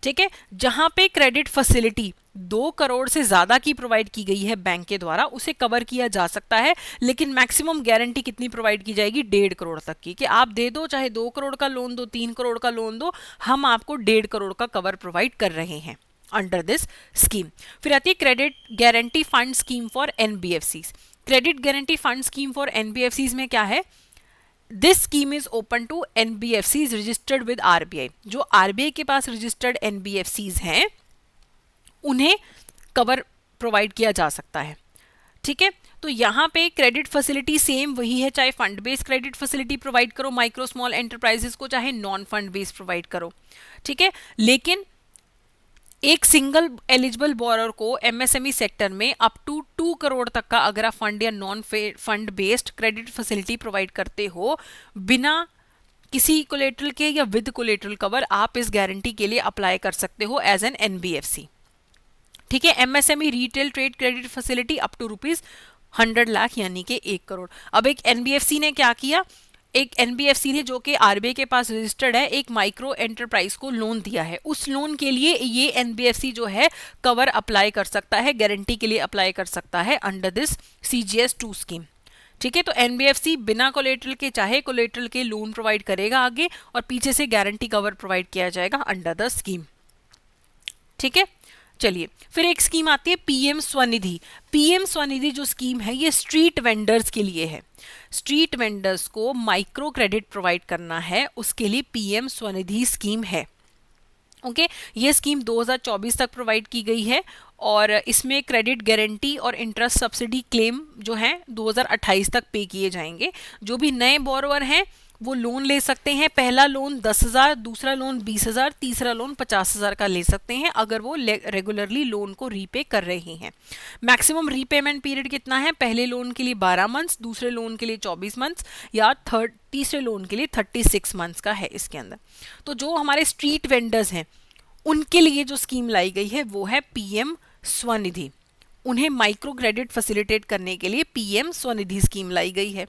ठीक है, जहां पे क्रेडिट फैसिलिटी 2 करोड़ से ज्यादा की प्रोवाइड की गई है बैंक के द्वारा, उसे कवर किया जा सकता है, लेकिन मैक्सिमम गारंटी कितनी प्रोवाइड की जाएगी? 1.5 करोड़ तक की, कि आप दे दो चाहे 2 करोड़ का लोन दो, 3 करोड़ का लोन दो, हम आपको 1.5 करोड़ का कवर प्रोवाइड कर रहे हैं अंडर दिस स्कीम। फिर आती है credit guarantee fund scheme for NBFCs। Credit guarantee fund scheme for NBFCs में क्या है? This scheme is open to NBFCs registered with RBI। जो RBI के पास रजिस्टर्ड NBFCs हैं उन्हें कवर प्रोवाइड किया जा सकता है। ठीक है, तो यहाँ पे क्रेडिट फैसिलिटी सेम वही है, चाहे fund based credit facility provide करो माइक्रो स्मॉल एंटरप्राइजेस को, चाहे नॉन फंड बेस्ड प्रोवाइड करो। ठीक है, लेकिन एक सिंगल एलिजिबल बोरर को MSME सेक्टर में अप टू 2 करोड़ तक का अगर आप फंड या non fund based credit facility provide करते हो बिना किसी कोलेटरल के या विद कोलेटरल कवर, आप इस गारंटी के लिए अप्लाई कर सकते हो एज एन NBFC। ठीक है, MSME retail trade credit facility up to ₹100 lakh यानी कि 1 करोड़। अब एक NBFC ने क्या किया, एक NBFC ने जो कि RBI के पास रजिस्टर्ड है, एक माइक्रो एंटरप्राइज को लोन दिया है, उस लोन के लिए ये NBFC जो है कवर अप्लाई कर सकता है, गारंटी के लिए अप्लाई कर सकता है अंडर दिस CGS2 स्कीम। ठीक है, तो NBFC बिना कोलेटरल के चाहे कोलेटरल के लोन प्रोवाइड करेगा आगे, और पीछे से गारंटी कवर प्रोवाइड किया जाएगा अंडर द स्कीम। ठीक है, चलिए फिर एक स्कीम आती है PM स्वनिधि। PM स्वनिधि जो स्कीम है ये स्ट्रीट वेंडर्स के लिए है। स्ट्रीट वेंडर्स को माइक्रो क्रेडिट प्रोवाइड करना है, उसके लिए PM स्वनिधि स्कीम है। ओके, ये स्कीम 2024 तक प्रोवाइड की गई है और इसमें क्रेडिट गारंटी और इंटरेस्ट सब्सिडी क्लेम जो है 2028 तक पे किए जाएंगे। जो भी नए बोरोवर हैं वो लोन ले सकते हैं। पहला लोन 10,000, दूसरा लोन 20,000, तीसरा लोन 50,000 का ले सकते हैं अगर वो रेगुलरली लोन को रीपे कर रहे हैं। मैक्सिमम रीपेमेंट पीरियड कितना है? पहले लोन के लिए 12 मंथ्स, दूसरे लोन के लिए 24 मंथ्स या तीसरे लोन के लिए 36 मंथ्स का है इसके अंदर। तो जो हमारे स्ट्रीट वेंडर्स हैं उनके लिए जो स्कीम लाई गई है वो है PM स्वनिधि। उन्हें माइक्रो क्रेडिट फैसिलिटेट करने के लिए PM स्वनिधि स्कीम लाई गई है।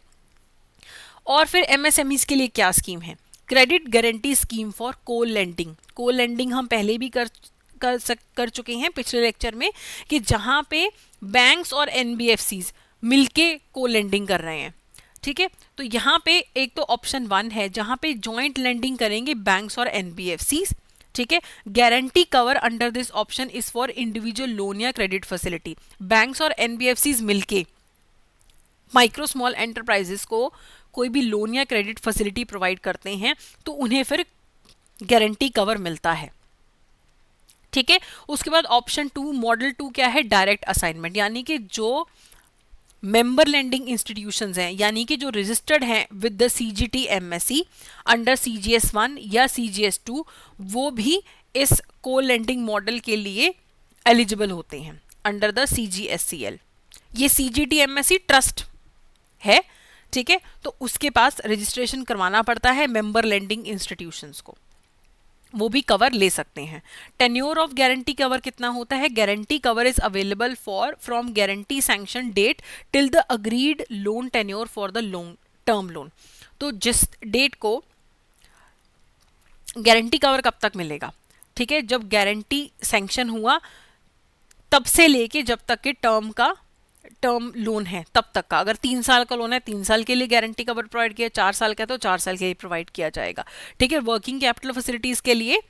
और फिर MSMEs के लिए क्या स्कीम है? Credit guarantee scheme for co lending. को लेंडिंग हम पहले भी कर चुके हैं पिछले लेक्चर में कि जहां पे बैंक्स और एनबीएफसीज मिलके को लेंडिंग कर रहे हैं। ठीक है, तो यहाँ पे एक तो ऑप्शन 1 है जहां पे जॉइंट लेंडिंग करेंगे बैंक्स और एनबीएफसीज। ठीक है, guarantee cover under this option is for individual loan या क्रेडिट फैसिलिटी। बैंक्स और एनबीएफसीज मिलके माइक्रो स्मॉल एंटरप्राइजेस को कोई भी लोन या क्रेडिट फैसिलिटी प्रोवाइड करते हैं तो उन्हें फिर गारंटी कवर मिलता है। ठीक है, उसके बाद ऑप्शन 2 मॉडल 2 क्या है, डायरेक्ट असाइनमेंट, यानी कि जो मेंबर लेंडिंग इंस्टीट्यूशंस हैं, यानी कि जो रजिस्टर्ड हैं with the CGT MSc under CGS 1 या सीजीएस 2, वो भी इस को लेंडिंग मॉडल के लिए एलिजिबल होते हैं अंडर द सीजीएससीएल। ये सीजीटी एमएससी ट्रस्ट है। ठीक है, तो उसके पास रजिस्ट्रेशन करवाना पड़ता है मेंबर लेंडिंग इंस्टीट्यूशंस को, वो भी कवर ले सकते हैं। टेन्योर ऑफ गारंटी कवर कितना होता है, guarantee cover is available for from guarantee sanction date till the agreed loan tenure for the loan term loan. तो जिस डेट को गारंटी कवर कब तक मिलेगा, ठीक है, जब गारंटी सैंक्शन हुआ तब से लेके जब तक के टर्म लोन है तब तक का। अगर 3 साल का लोन है 3 साल के लिए गारंटी कवर प्रोवाइड किया, 4 साल का तो 4 साल के लिए प्रोवाइड किया जाएगा। ठीक है, वर्किंग कैपिटल फैसिलिटीज के लिए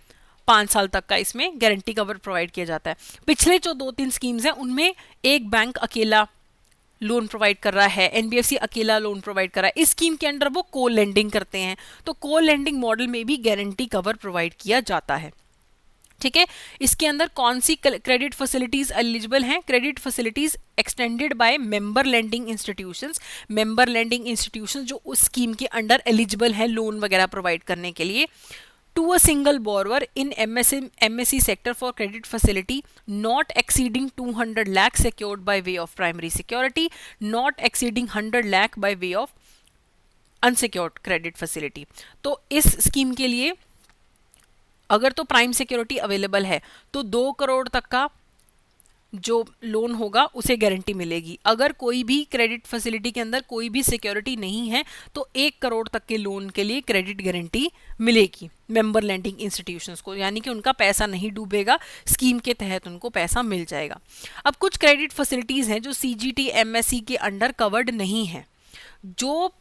5 साल तक का इसमें गारंटी कवर प्रोवाइड किया जाता है। पिछले जो 2-3 स्कीम्स हैं उनमें एक बैंक अकेला लोन प्रोवाइड कर रहा है, एनबीएफसी अकेला लोन प्रोवाइड कर रहा है। इस स्कीम के अंडर वो को लेंडिंग करते हैं, तो को लेंडिंग मॉडल में भी गारंटी कवर प्रोवाइड किया जाता है। ठीक है, इसके अंदर कौन सी क्रेडिट फैसिलिटीज एलिजिबल हैं, credit facilities extended by member lending institutions. Member lending institutions जो उस स्कीम के अंडर एलिजिबल हैं लोन वगैरह प्रोवाइड करने के लिए, to a single borrower in MSC sector for credit facility not exceeding 200 lakh secured by way of primary security, not exceeding 100 lakh by way of unsecured credit facility. तो इस scheme के लिए अगर तो प्राइम सिक्योरिटी अवेलेबल है तो 2 करोड़ तक का जो लोन होगा उसे गारंटी मिलेगी। अगर कोई भी क्रेडिट फैसिलिटी के अंदर कोई भी सिक्योरिटी नहीं है तो 1 करोड़ तक के लोन के लिए क्रेडिट गारंटी मिलेगी मेंबर लेंडिंग इंस्टीट्यूशंस को, यानी कि उनका पैसा नहीं डूबेगा, स्कीम के तहत उनको पैसा मिल जाएगा। अब कुछ क्रेडिट फैसिलिटीज हैं जो सीजीटी एमएससी के अंडर कवर्ड नहीं है, जो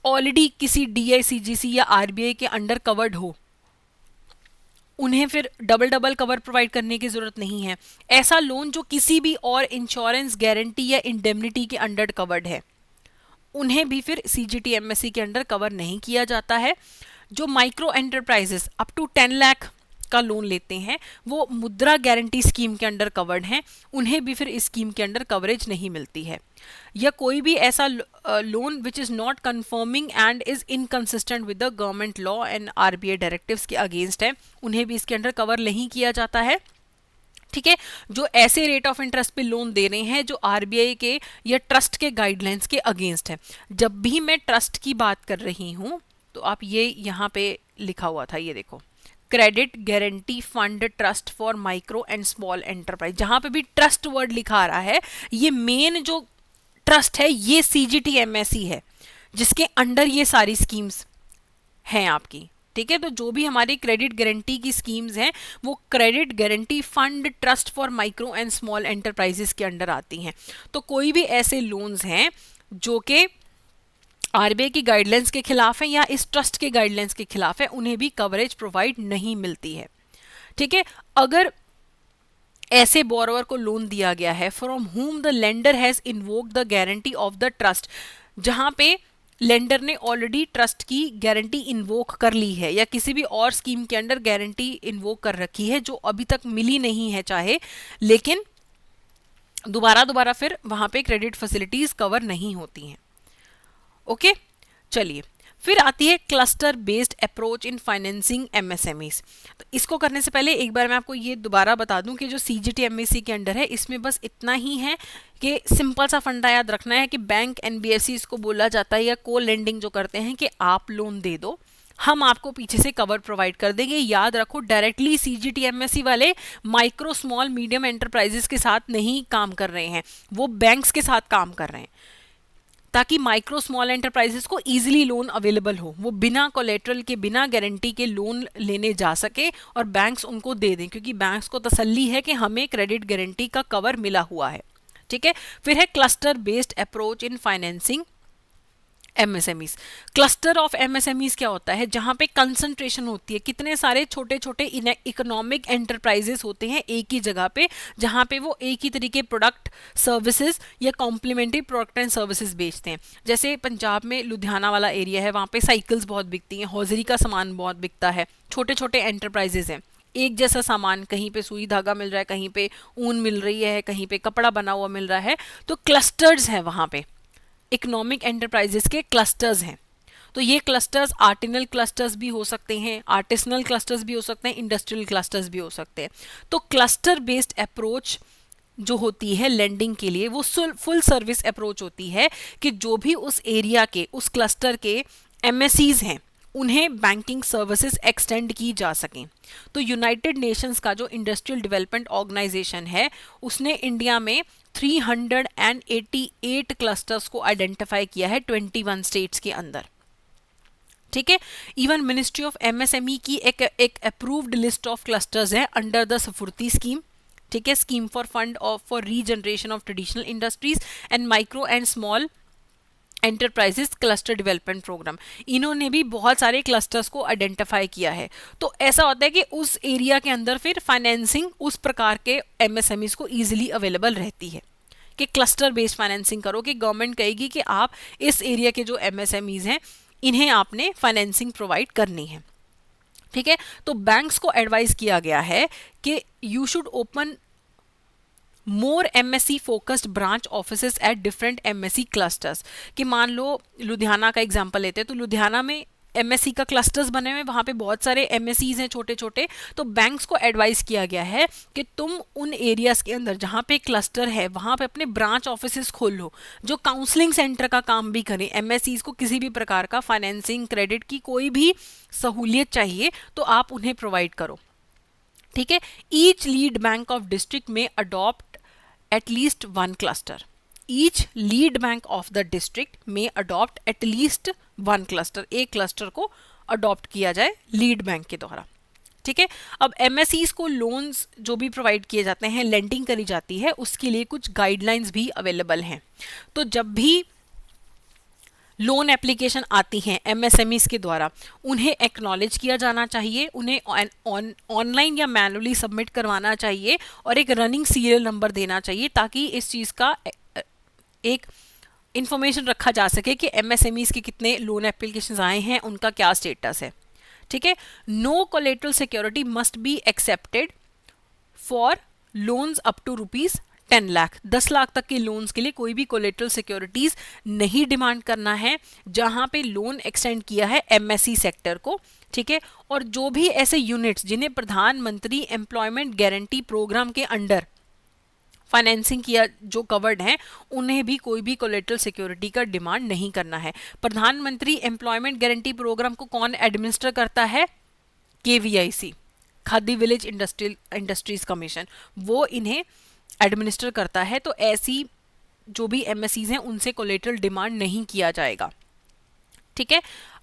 ऑलरेडी किसी डीआईसीजीसी या आरबीआई के अंडर कवर्ड हो, उन्हें फिर डबल कवर प्रोवाइड करने की जरूरत नहीं है। ऐसा लोन जो किसी भी और इंश्योरेंस गारंटी या इंडेमनिटी के अंडर कवर्ड है, उन्हें भी फिर सीजीटी एमएससी के अंडर कवर नहीं किया जाता है। जो micro enterprises up to 10 lakh का लोन लेते हैं वो मुद्रा गारंटी स्कीम के अंडर कवर्ड हैं, उन्हें भी फिर इस स्कीम के अंडर कवरेज नहीं मिलती है। या कोई भी ऐसा loan which is not conforming and is inconsistent with the government law and RBI directives के अगेंस्ट है, उन्हें भी इसके अंडर कवर नहीं किया जाता है। ठीक है, जो ऐसे रेट ऑफ इंटरेस्ट पे लोन दे रहे हैं जो आरबीआई के या ट्रस्ट के गाइडलाइंस के अगेंस्ट है। जब भी मैं ट्रस्ट की बात कर रही हूं तो आप ये यहाँ पे लिखा हुआ था, ये देखो, credit guarantee fund trust for micro and small enterprise, जहां पे भी ट्रस्ट वर्ड लिखा आ रहा है, ये मेन जो ट्रस्ट है ये सीजीटी एमएससी है जिसके अंडर ये सारी स्कीम्स हैं आपकी। ठीक है, तो जो भी हमारी क्रेडिट गारंटी की स्कीम्स हैं वो credit guarantee fund trust for micro and small enterprises के अंडर आती हैं। तो कोई भी ऐसे लोन्स हैं जो कि आरबीआई की गाइडलाइंस के खिलाफ है या इस ट्रस्ट के गाइडलाइंस के खिलाफ है, उन्हें भी कवरेज प्रोवाइड नहीं मिलती है। ठीक है, अगर ऐसे बोरोवर को लोन दिया गया है from whom the lender has invoked the guarantee of the trust, जहां पे लेंडर ने ऑलरेडी ट्रस्ट की गारंटी इन्वोक कर ली है या किसी भी और स्कीम के अंडर गारंटी इन्वोक कर रखी है जो अभी तक मिली नहीं है चाहे, लेकिन दोबारा फिर वहां पे क्रेडिट फैसिलिटीज कवर नहीं होती हैं। ओके, चलिए फिर आती है cluster based approach in financing MSMEs. तो इसको करने से पहले एक बार मैं आपको ये दोबारा बता दूं कि जो सीजीटी एमएससी के अंडर है इसमें बस इतना ही है कि सिंपल सा फंडा याद रखना है कि बैंक एनबीएफसी इसको बोला जाता है या को लेंडिंग जो करते हैं कि आप लोन दे दो, हम आपको पीछे से कवर प्रोवाइड कर देंगे। याद रखो, डायरेक्टली सीजीटी एमएससी वाले माइक्रो स्मॉल मीडियम एंटरप्राइजेस के साथ नहीं काम कर रहे हैं, वो बैंक्स के साथ काम कर रहे हैं। ताकि माइक्रो स्मॉल एंटरप्राइजेस को इजीली लोन अवेलेबल हो, वो बिना कोलेटरल के, बिना गारंटी के लोन लेने जा सके और बैंक्स उनको दे दें, क्योंकि बैंक्स को तसल्ली है कि हमें क्रेडिट गारंटी का कवर मिला हुआ है। ठीक है। फिर है cluster based approach in financing MSMEs. Cluster of MSMEs क्या होता है? जहां पे कंसंट्रेशन होती है, कितने सारे छोटे छोटे इकोनॉमिक एंटरप्राइजेस होते हैं एक ही जगह पे, जहां पे वो एक ही तरीके प्रोडक्ट, सर्विसेज या कॉम्प्लीमेंट्री प्रोडक्ट एंड सर्विसेज बेचते हैं। जैसे पंजाब में लुधियाना वाला एरिया है, वहां पे साइकिल्स बहुत बिकती हैं, हौजरी का सामान बहुत बिकता है, छोटे छोटे एंटरप्राइजेज हैं, एक जैसा सामान, कहीं पे सुई धागा मिल रहा है, कहीं पे ऊन मिल रही है, कहीं पे कपड़ा बना हुआ मिल रहा है, तो क्लस्टर्स हैं वहां पे, इकोनॉमिक एंटरप्राइजेस के क्लस्टर्स हैं। तो ये क्लस्टर्स आर्टिनल क्लस्टर्स भी हो सकते हैं, आर्टिसनल क्लस्टर्स भी हो सकते हैं, इंडस्ट्रियल क्लस्टर्स भी हो सकते हैं। तो क्लस्टर बेस्ड अप्रोच जो होती है लेंडिंग के लिए, वो फुल सर्विस अप्रोच होती है कि जो भी उस एरिया के, उस क्लस्टर के एमएसईज हैं, उन्हें बैंकिंग सर्विसेज एक्सटेंड की जा सकें। तो यूनाइटेड नेशंस का जो इंडस्ट्रियल डेवलपमेंट ऑर्गेनाइजेशन है, उसने इंडिया में 388 क्लस्टर्स को आइडेंटिफाई किया है 21 स्टेट्स के अंदर। ठीक है। इवन मिनिस्ट्री ऑफ एमएसएमई की एक अप्रूव्ड लिस्ट ऑफ क्लस्टर्स है अंडर द सफुर्ती स्कीम। ठीक है। Scheme for fund of for regeneration of traditional industries and micro and small enterprises cluster development programme, इन्होंने भी बहुत सारे क्लस्टर्स को आइडेंटिफाई किया है। तो ऐसा होता है कि उस एरिया के अंदर फिर फाइनेंसिंग उस प्रकार के एमएसएमईज को इजीली अवेलेबल रहती है कि क्लस्टर बेस्ड फाइनेंसिंग करो, कि गवर्नमेंट कहेगी कि आप इस एरिया के जो एमएसएमईज हैं, इन्हें आपने फाइनेंसिंग प्रोवाइड करनी है। ठीक है। तो बैंक्स को एडवाइस किया गया है कि you should open more MSc focused branch offices at different MSc clusters. कि मान लो लुधियाना का एग्जांपल लेते हैं, तो लुधियाना में एमएससी का क्लस्टर्स बने हुए, वहां पे बहुत सारे एमएससीज हैं छोटे छोटे। तो बैंक्स को एडवाइस किया गया है कि तुम उन एरियाज के अंदर जहां पे क्लस्टर है, वहां पे अपने ब्रांच ऑफिसेस खोल लो, जो काउंसलिंग सेंटर का काम भी करें। एमएससीज को किसी भी प्रकार का फाइनेंसिंग, क्रेडिट की कोई भी सहूलियत चाहिए तो आप उन्हें प्रोवाइड करो। ठीक है। Each lead bank of district में adopt at least one cluster. Each lead bank of the district may adopt at least one cluster. एक क्लस्टर को अडॉप्ट किया जाए लीड बैंक के द्वारा। ठीक है। अब एमएसईज को लोन्स जो भी प्रोवाइड किए जाते हैं, लेंडिंग करी जाती है, उसके लिए कुछ गाइडलाइंस भी अवेलेबल हैं। तो जब भी लोन एप्लीकेशन आती हैं एमएसएमईज के द्वारा, उन्हें एक्नॉलेज किया जाना चाहिए, उन्हें ऑनलाइन या मैनुअली सबमिट करवाना चाहिए और एक रनिंग सीरियल नंबर देना चाहिए, ताकि इस चीज़ का एक इंफॉर्मेशन रखा जा सके कि एमएसएमईज के कितने लोन एप्लीकेशन आए हैं, उनका क्या स्टेटस है। ठीक है। No collateral security must be accepted for loans up to ₹10 lakh. 10 lakh तक के लोन्स के लिए कोई भी कोलेटरल सिक्योरिटीज नहीं डिमांड करना है, जहां पे लोन एक्सटेंड किया है एमएससी सेक्टर को। ठीक है। और जो भी ऐसे यूनिट्स जिन्हें प्रधानमंत्री एम्प्लॉयमेंट गारंटी प्रोग्राम के अंडर फाइनेंसिंग किया, जो कवर्ड हैं, उन्हें भी कोई भी कोलेटरल सिक्योरिटी का डिमांड नहीं करना है। प्रधानमंत्री एम्प्लॉयमेंट गारंटी प्रोग्राम को कौन एडमिनिस्टर करता है? KVIC, khadi village industries commission, वो इन्हें एडमिनिस्टर करता है। तो ऐसी जो भी एमएससीज हैं, उनसे कोलेटरल डिमांड नहीं किया जाएगा। ठीक है।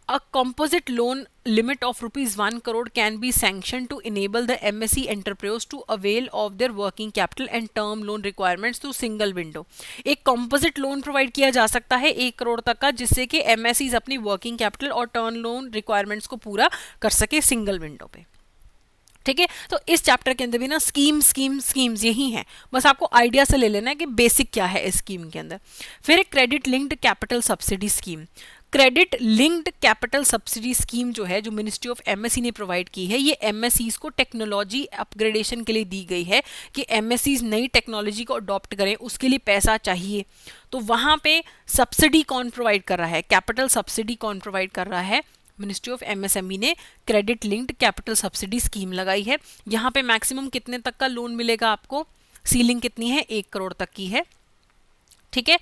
अ composite loan limit of ₹1 crore can be sanctioned to enable the MSE enterprise to avail of their working capital and term loan requirements through single window। एक composite loan प्रोवाइड किया जा सकता है 1 करोड़ तक का, जिससे कि MSEs अपनी वर्किंग कैपिटल और टर्म लोन रिक्वायरमेंट्स को पूरा कर सके सिंगल विंडो पे। ठीक है। तो इस चैप्टर के अंदर भी ना स्कीम्स यही हैं, बस आपको आइडिया से ले लेना है कि बेसिक क्या है इस स्कीम के अंदर। फिर एक credit linked capital subsidy scheme. Credit linked capital subsidy scheme जो है, जो मिनिस्ट्री ऑफ एमएससी ने प्रोवाइड की है, ये एमएससीज को टेक्नोलॉजी अपग्रेडेशन के लिए दी गई है कि एमएससीज नई टेक्नोलॉजी को अडॉप्ट करें, उसके लिए पैसा चाहिए। तो वहाँ पे सब्सिडी कौन प्रोवाइड कर रहा है, कैपिटल सब्सिडी कौन प्रोवाइड कर रहा है? मिनिस्ट्री ऑफ एमएसएमई ने credit linked capital subsidy scheme लगाई है। यहाँ पे मैक्सिमम कितने तक का लोन मिलेगा आपको? सीलिंग कितनी है? 1 करोड़ तक की है। ठीक है।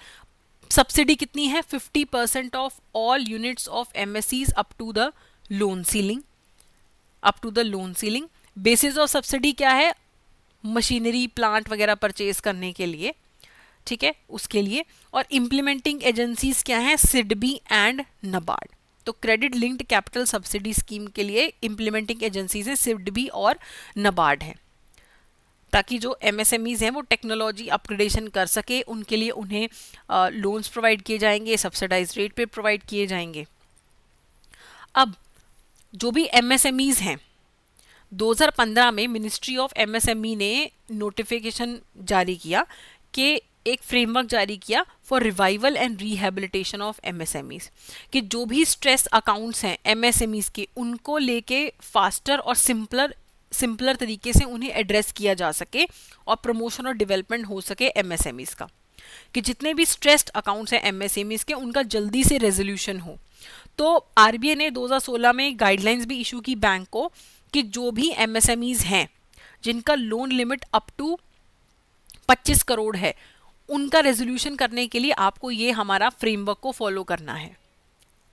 सब्सिडी कितनी है? 50% of all units of MSCs up to the loan ceiling. Basis of subsidy क्या है? मशीनरी, प्लांट वगैरह परचेज करने के लिए ठीक है, उसके लिए। और इम्प्लीमेंटिंग एजेंसीज क्या हैं, सिडबी एंड नबार्ड। तो credit linked capital subsidy scheme के लिए इम्प्लीमेंटिंग एजेंसीज हैं सिडबी और नबार्ड हैं, ताकि जो एमएसएमईज हैं वो टेक्नोलॉजी अपग्रेडेशन कर सके, उनके लिए उन्हें लोन्स प्रोवाइड किए जाएंगे, सब्सिडाइज रेट पे प्रोवाइड किए जाएंगे। अब जो भी एमएसएमईज हैं, 2015 में मिनिस्ट्री ऑफ एमएसएमई ने नोटिफिकेशन जारी किया कि एक फ्रेमवर्क जारी किया for revival and rehabilitation of MSMEs, कि जो भी स्ट्रेस अकाउंट्स हैं एमएसएमईज के, उनको लेके फास्टर और सिंपलर तरीके से उन्हें एड्रेस किया जा सके और प्रमोशन और डेवलपमेंट हो सके एमएसएमईज का, कि जितने भी स्ट्रेस्ड अकाउंट्स हैं एमएसएमईज के, उनका जल्दी से रेजोल्यूशन हो। तो आरबीआई ने 2016 में गाइडलाइंस भी इशू की बैंक को कि जो भी एमएसएमईज हैं जिनका loan limit up to 25 crore है, उनका रेजोल्यूशन करने के लिए आपको ये हमारा फ्रेमवर्क को फॉलो करना है।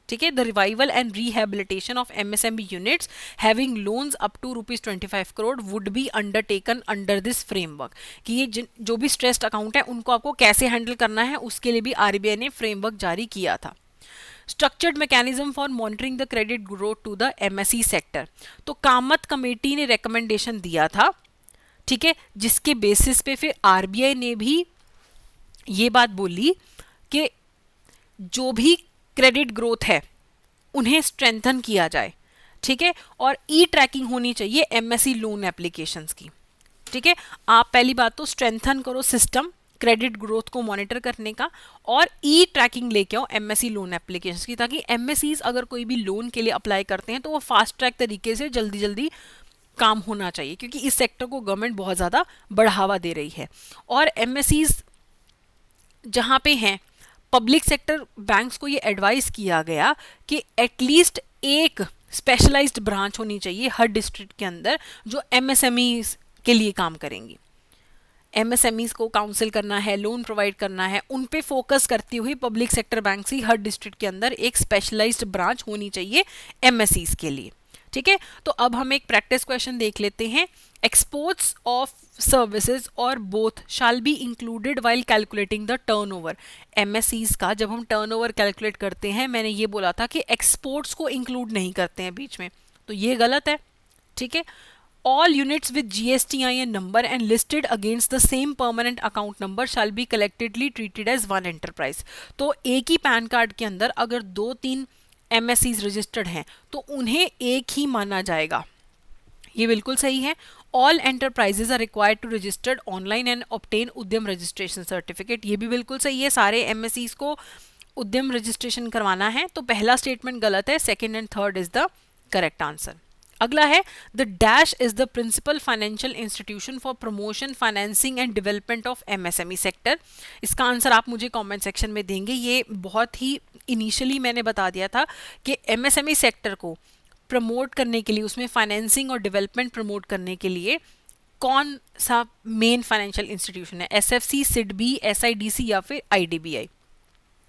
ठीक है, the revival and rehabilitation of MSME units having loans up to ₹25 crore would be undertaken under this framework, कि ये जो भी स्ट्रेस्ड अकाउंट है उनको आपको कैसे हैंडल करना है, उसके लिए भी आरबीआई ने फ्रेमवर्क जारी किया था। Structured mechanism for monitoring the credit growth to the MSE sector, तो कामत कमेटी ने रिकमेंडेशन दिया था, ठीक है, जिसके बेसिस पे फिर आरबीआई ने भी ये बात बोली कि जो भी क्रेडिट ग्रोथ है उन्हें स्ट्रेंथन किया जाए, ठीक है, और ई ट्रैकिंग होनी चाहिए एमएसई लोन एप्लीकेशंस की। ठीक है, आप पहली बात तो स्ट्रेंथन करो सिस्टम क्रेडिट ग्रोथ को मॉनिटर करने का, और ई ट्रैकिंग लेके आओ एमएसई लोन एप्लीकेशंस की, ताकि एमएसईज अगर कोई भी लोन के लिए अप्लाई करते हैं तो वो फास्ट ट्रैक तरीके से जल्दी जल्दी काम होना चाहिए, क्योंकि इस सेक्टर को गवर्नमेंट बहुत ज़्यादा बढ़ावा दे रही है। और एमएसईज जहाँ पे हैं, पब्लिक सेक्टर बैंक्स को ये एडवाइस किया गया कि एटलीस्ट एक स्पेशलाइज्ड ब्रांच होनी चाहिए हर डिस्ट्रिक्ट के अंदर जो एमएसएमईज के लिए काम करेंगी। एमएसएमईज को काउंसिल करना है, लोन प्रोवाइड करना है, उन पे फोकस करती हुई पब्लिक सेक्टर बैंक से हर डिस्ट्रिक्ट के अंदर एक स्पेशलाइज्ड ब्रांच होनी चाहिए एमएसईज के लिए। ठीक है, तो अब हम एक प्रैक्टिस क्वेश्चन देख लेते हैं। एक्सपोर्ट्स ऑफ सर्विसेज और both shall be included while calculating the turnover. MSEs का जब हम टर्नओवर कैलकुलेट करते हैं, मैंने ये बोला था कि एक्सपोर्ट्स को इंक्लूड नहीं करते हैं बीच में, तो ये गलत है। ठीक है, all units with GSTIN number and listed against the same permanent account number shall be collectively treated as one enterprise। तो एक ही पैन कार्ड के अंदर अगर 2-3 MSCs रजिस्टर्ड हैं तो उन्हें एक ही माना जाएगा, ये बिल्कुल सही है। All enterprises are required to registered online and obtain Udyam registration certificate, ये भी बिल्कुल सही है, सारे MSCs को उद्यम रजिस्ट्रेशन करवाना है। तो पहला स्टेटमेंट गलत है, second and third is the correct answer. अगला है the dash is the principal financial institution for promotion financing and development of MSME sector. इसका आंसर आप मुझे कमेंट सेक्शन में देंगे। ये बहुत ही इनिशियली मैंने बता दिया था कि एमएसएमई सेक्टर को प्रमोट करने के लिए, उसमें फाइनेंसिंग और डेवलपमेंट प्रमोट करने के लिए कौन सा मेन फाइनेंशियल इंस्टीट्यूशन है, एसएफसी, सिडबी, एसआईडीसी या फिर आईडीबीआई।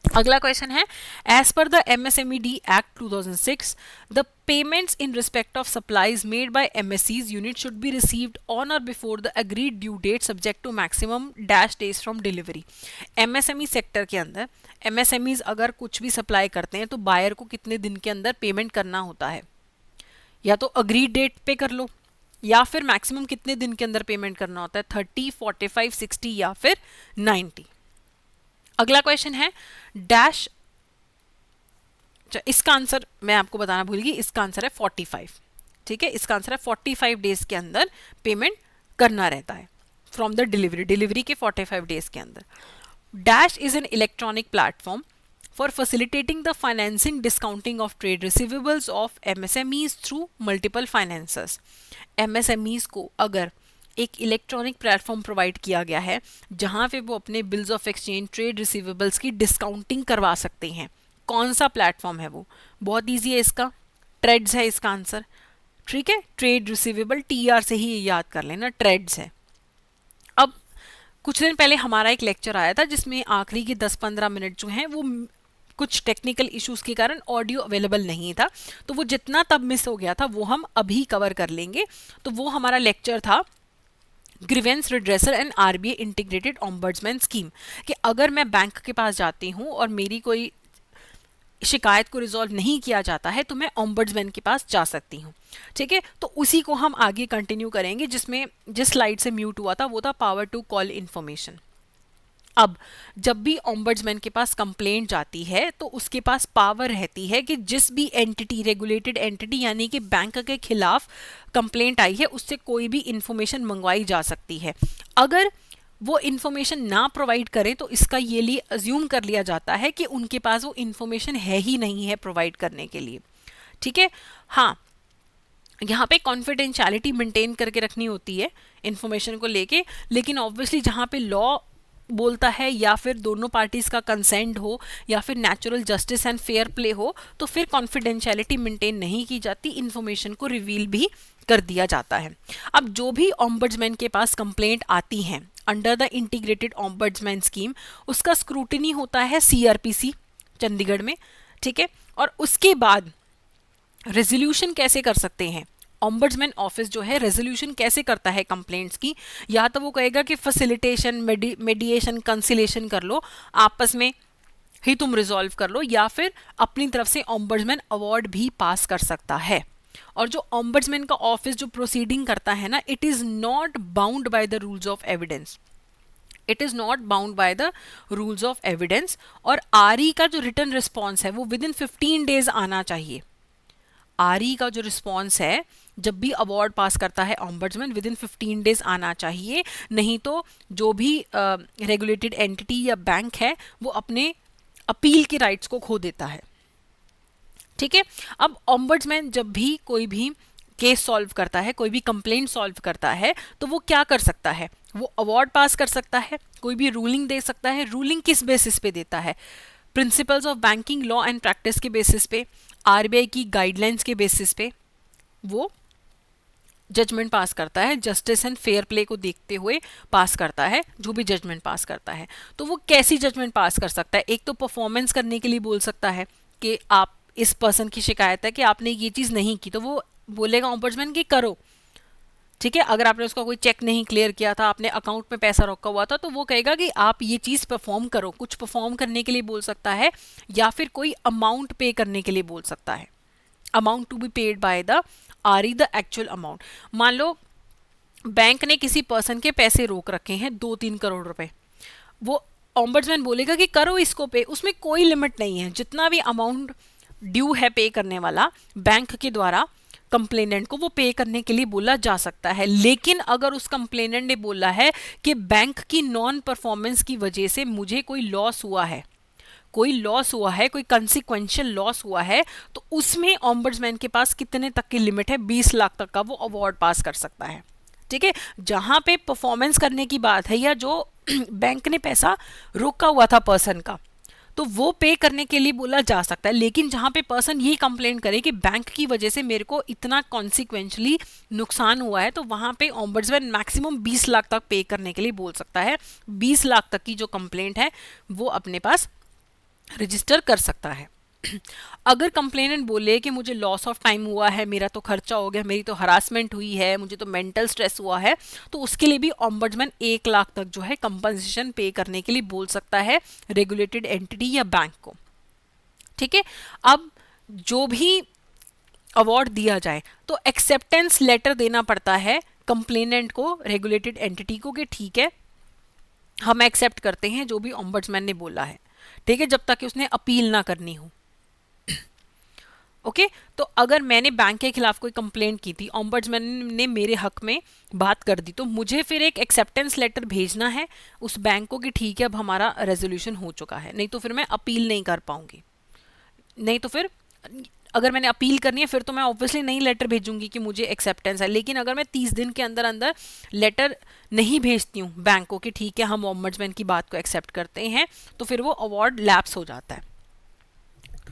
अगला क्वेश्चन है, as per the MSMED act 2006 the payments in respect of supplies made by MSCs unit should be received on और before the agreed due date subject to maximum dash days from delivery. MSME sector के अंदर MSMEs अगर कुछ भी supply करते हैं तो buyer को कितने दिन के अंदर पेमेंट करना होता है, या तो अग्रीड डेट पे कर लो या फिर मैक्सिमम कितने दिन के अंदर पेमेंट करना होता है, 30, 45, 60 या फिर 90। अगला क्वेश्चन है डैश, इसका आंसर मैं आपको बताना भूल गई, इसका आंसर है 45। ठीक है, इसका आंसर है 45 डेज के अंदर पेमेंट करना रहता है फ्रॉम द डिलीवरी के 45 डेज के अंदर। Dash is an electronic platform for facilitating the financing discounting of trade receivables of MSMEs through multiple financiers. MSMEs को अगर एक इलेक्ट्रॉनिक प्लेटफॉर्म प्रोवाइड किया गया है जहां पे वो अपने bills of exchange, trade receivables की डिस्काउंटिंग करवा सकते हैं। कौन सा प्लेटफॉर्म है वो? बहुत ईजी है, इसका ट्रेड्स है इसका आंसर। ठीक है, ट्रेड रिसीवेबल TR से ही याद कर लेना, ट्रेड्स है। अब कुछ दिन पहले हमारा एक लेक्चर आया था जिसमें आखिरी के 10-15 मिनट जो हैं वो कुछ टेक्निकल इश्यूज के कारण ऑडियो अवेलेबल नहीं था, तो वो जितना तब मिस हो गया था वो हम अभी कवर कर लेंगे। तो वो हमारा लेक्चर था grievance redressal and RBI integrated ombudsman scheme, कि अगर मैं बैंक के पास जाती हूँ और मेरी कोई शिकायत को रिजॉल्व नहीं किया जाता है तो मैं ऑम्बर्ड्समैन के पास जा सकती हूँ। ठीक है, तो उसी को हम आगे कंटिन्यू करेंगे, जिसमें जिस स्लाइड से म्यूट हुआ था वो था पावर टू कॉल इन्फॉर्मेशन। अब जब भी ऑम्बर्ड्समैन के पास कंप्लेंट जाती है तो उसके पास पावर रहती है कि जिस भी एंटिटी, रेगुलेटेड एंटिटी यानी कि बैंक के खिलाफ कंप्लेंट आई है, उससे कोई भी इंफॉर्मेशन मंगवाई जा सकती है। अगर वो इन्फॉर्मेशन ना प्रोवाइड करें तो इसका ये लिए अज्यूम कर लिया जाता है कि उनके पास वो इन्फॉर्मेशन है ही नहीं है प्रोवाइड करने के लिए। ठीक है, हाँ, यहाँ पे कॉन्फिडेंशियलिटी मेंटेन करके रखनी होती है इन्फॉर्मेशन को लेके, लेकिन ऑब्वियसली जहाँ पे लॉ बोलता है या फिर दोनों पार्टीज का कंसेंट हो या फिर natural justice and fair play हो तो फिर कॉन्फिडेंशियलिटी मेंटेन नहीं की जाती, इन्फॉर्मेशन को रिवील भी कर दिया जाता है। अब जो भी ऑम्बर्ड्समैन के पास कंप्लेंट आती हैं under the integrated ombudsman scheme, उसका स्क्रूटिनी होता है सीआरपीसी चंडीगढ़ में। ठीक है, और उसके बाद रेजोल्यूशन कैसे कर सकते हैं, ऑम्बर्ड्समैन ऑफिस जो है रेजोल्यूशन कैसे करता है कंप्लेंट्स की, या तो वो कहेगा कि फैसिलिटेशन, मेडिएशन, कंसिलेशन कर लो, आपस में ही तुम रिजॉल्व कर लो, या फिर अपनी तरफ से ऑम्बर्ड्समैन अवार्ड भी पास कर सकता है। और जो ऑम्बर्ड्समैन का ऑफिस जो प्रोसीडिंग करता है ना, it is not bound by the rules of evidence, it is not bound by the rules of evidence. और आरई का जो रिटर्न रिस्पॉन्स है वो विद इन 15 डेज आना चाहिए। आरई का जो रिस्पॉन्स है जब भी अवार्ड पास करता है ऑम्बर्ड्समैन, विद इन 15 डेज आना चाहिए, नहीं तो जो भी रेगुलेटेड एंटिटी या बैंक है वो अपने अपील के राइट्स को खो देता है। ठीक है, अब ऑम्बर्ड्समैन जब भी कोई भी केस सॉल्व करता है, कोई भी कंप्लेंट सॉल्व करता है, तो वो क्या कर सकता है, वो अवार्ड पास कर सकता है, कोई भी रूलिंग दे सकता है। रूलिंग किस बेसिस पे देता है, principles of banking law and practice के बेसिस पे, आरबीआई की गाइडलाइंस के बेसिस पे वो जजमेंट पास करता है, जस्टिस एंड फेयर प्ले को देखते हुए पास करता है जो भी जजमेंट पास करता है। तो वो कैसी जजमेंट पास कर सकता है, एक तो परफॉर्मेंस करने के लिए बोल सकता है कि आप, इस पर्सन की शिकायत है कि आपने ये चीज़ नहीं की, तो वो बोलेगा ऑम्बर्ड्समैन कि करो। ठीक है, अगर आपने उसका कोई चेक नहीं क्लियर किया था, आपने अकाउंट में पैसा रखा हुआ था, तो वो कहेगा कि आप ये चीज़ परफॉर्म करो, कुछ परफॉर्म करने के लिए बोल सकता है, या फिर कोई अमाउंट पे करने के लिए बोल सकता है, amount to be paid by the RE, the actual amount. मान लो बैंक ने किसी पर्सन के पैसे रोक रखे हैं 2-3 करोड़ रुपए, वो ऑम्बर्ड्समैन बोलेगा कि करो इसको पे, उसमें कोई लिमिट नहीं है, जितना भी अमाउंट ड्यू है पे करने वाला बैंक के द्वारा कंप्लेनेंट को, वो पे करने के लिए बोला जा सकता है। लेकिन अगर उस कंप्लेनेंट ने बोला है कि बैंक की नॉन परफॉर्मेंस की वजह से मुझे कोई लॉस हुआ है, कोई लॉस हुआ है, कोई कंसिक्वेंशियल लॉस हुआ है, तो उसमें ऑम्बर्ड्समैन के पास कितने तक की लिमिट है, 20 लाख तक का वो अवार्ड पास कर सकता है। ठीक है, जहां पे परफॉर्मेंस करने की बात है या जो बैंक ने पैसा रोका हुआ था पर्सन का, तो वो पे करने के लिए बोला जा सकता है। लेकिन जहां पे पर्सन ये कंप्लेंट करे कि बैंक की वजह से मेरे को इतना कॉन्सिक्वेंशली नुकसान हुआ है, तो वहां पे ऑम्बर्ड्समैन मैक्सिमम 20 लाख तक पे करने के लिए बोल सकता है। 20 लाख तक की जो कंप्लेंट है वो अपने पास रजिस्टर कर सकता है। अगर कंप्लेनेंट बोले कि मुझे लॉस ऑफ टाइम हुआ है, मेरा तो खर्चा हो गया, मेरी तो हरासमेंट हुई है, मुझे तो मेंटल स्ट्रेस हुआ है, तो उसके लिए भी ऑम्बर्ड्समैन 1 लाख तक जो है कंपनसेशन पे करने के लिए बोल सकता है रेगुलेटेड एंटिटी या बैंक को। ठीक है, अब जो भी अवार्ड दिया जाए तो एक्सेप्टेंस लेटर देना पड़ता है कंप्लेनेंट को, रेगुलेटेड एंटिटी को, कि ठीक है हम एक्सेप्ट करते हैं जो भी ऑम्बर्ड्समैन ने बोला है। ठीक है, जब तक कि उसने अपील ना करनी हो। ओके, तो अगर मैंने बैंक के खिलाफ कोई कंप्लेंट की थी, ऑम्बर्ड्समैन ने मेरे हक में बात कर दी, तो मुझे फिर एक एक्सेप्टेंस लेटर भेजना है उस बैंक को कि ठीक है अब हमारा रेजोल्यूशन हो चुका है, नहीं तो फिर मैं अपील नहीं कर पाऊंगी। नहीं तो फिर अगर मैंने अपील करनी है फिर तो मैं ऑब्वियसली नई लेटर भेजूंगी कि मुझे एक्सेप्टेंस है। लेकिन अगर मैं 30 दिन के अंदर अंदर लेटर नहीं भेजती हूँ बैंक को कि ठीक है हम ऑम्बर्ड्समैन की बात को एक्सेप्ट करते हैं, तो फिर वो अवार्ड लैप्स हो जाता है।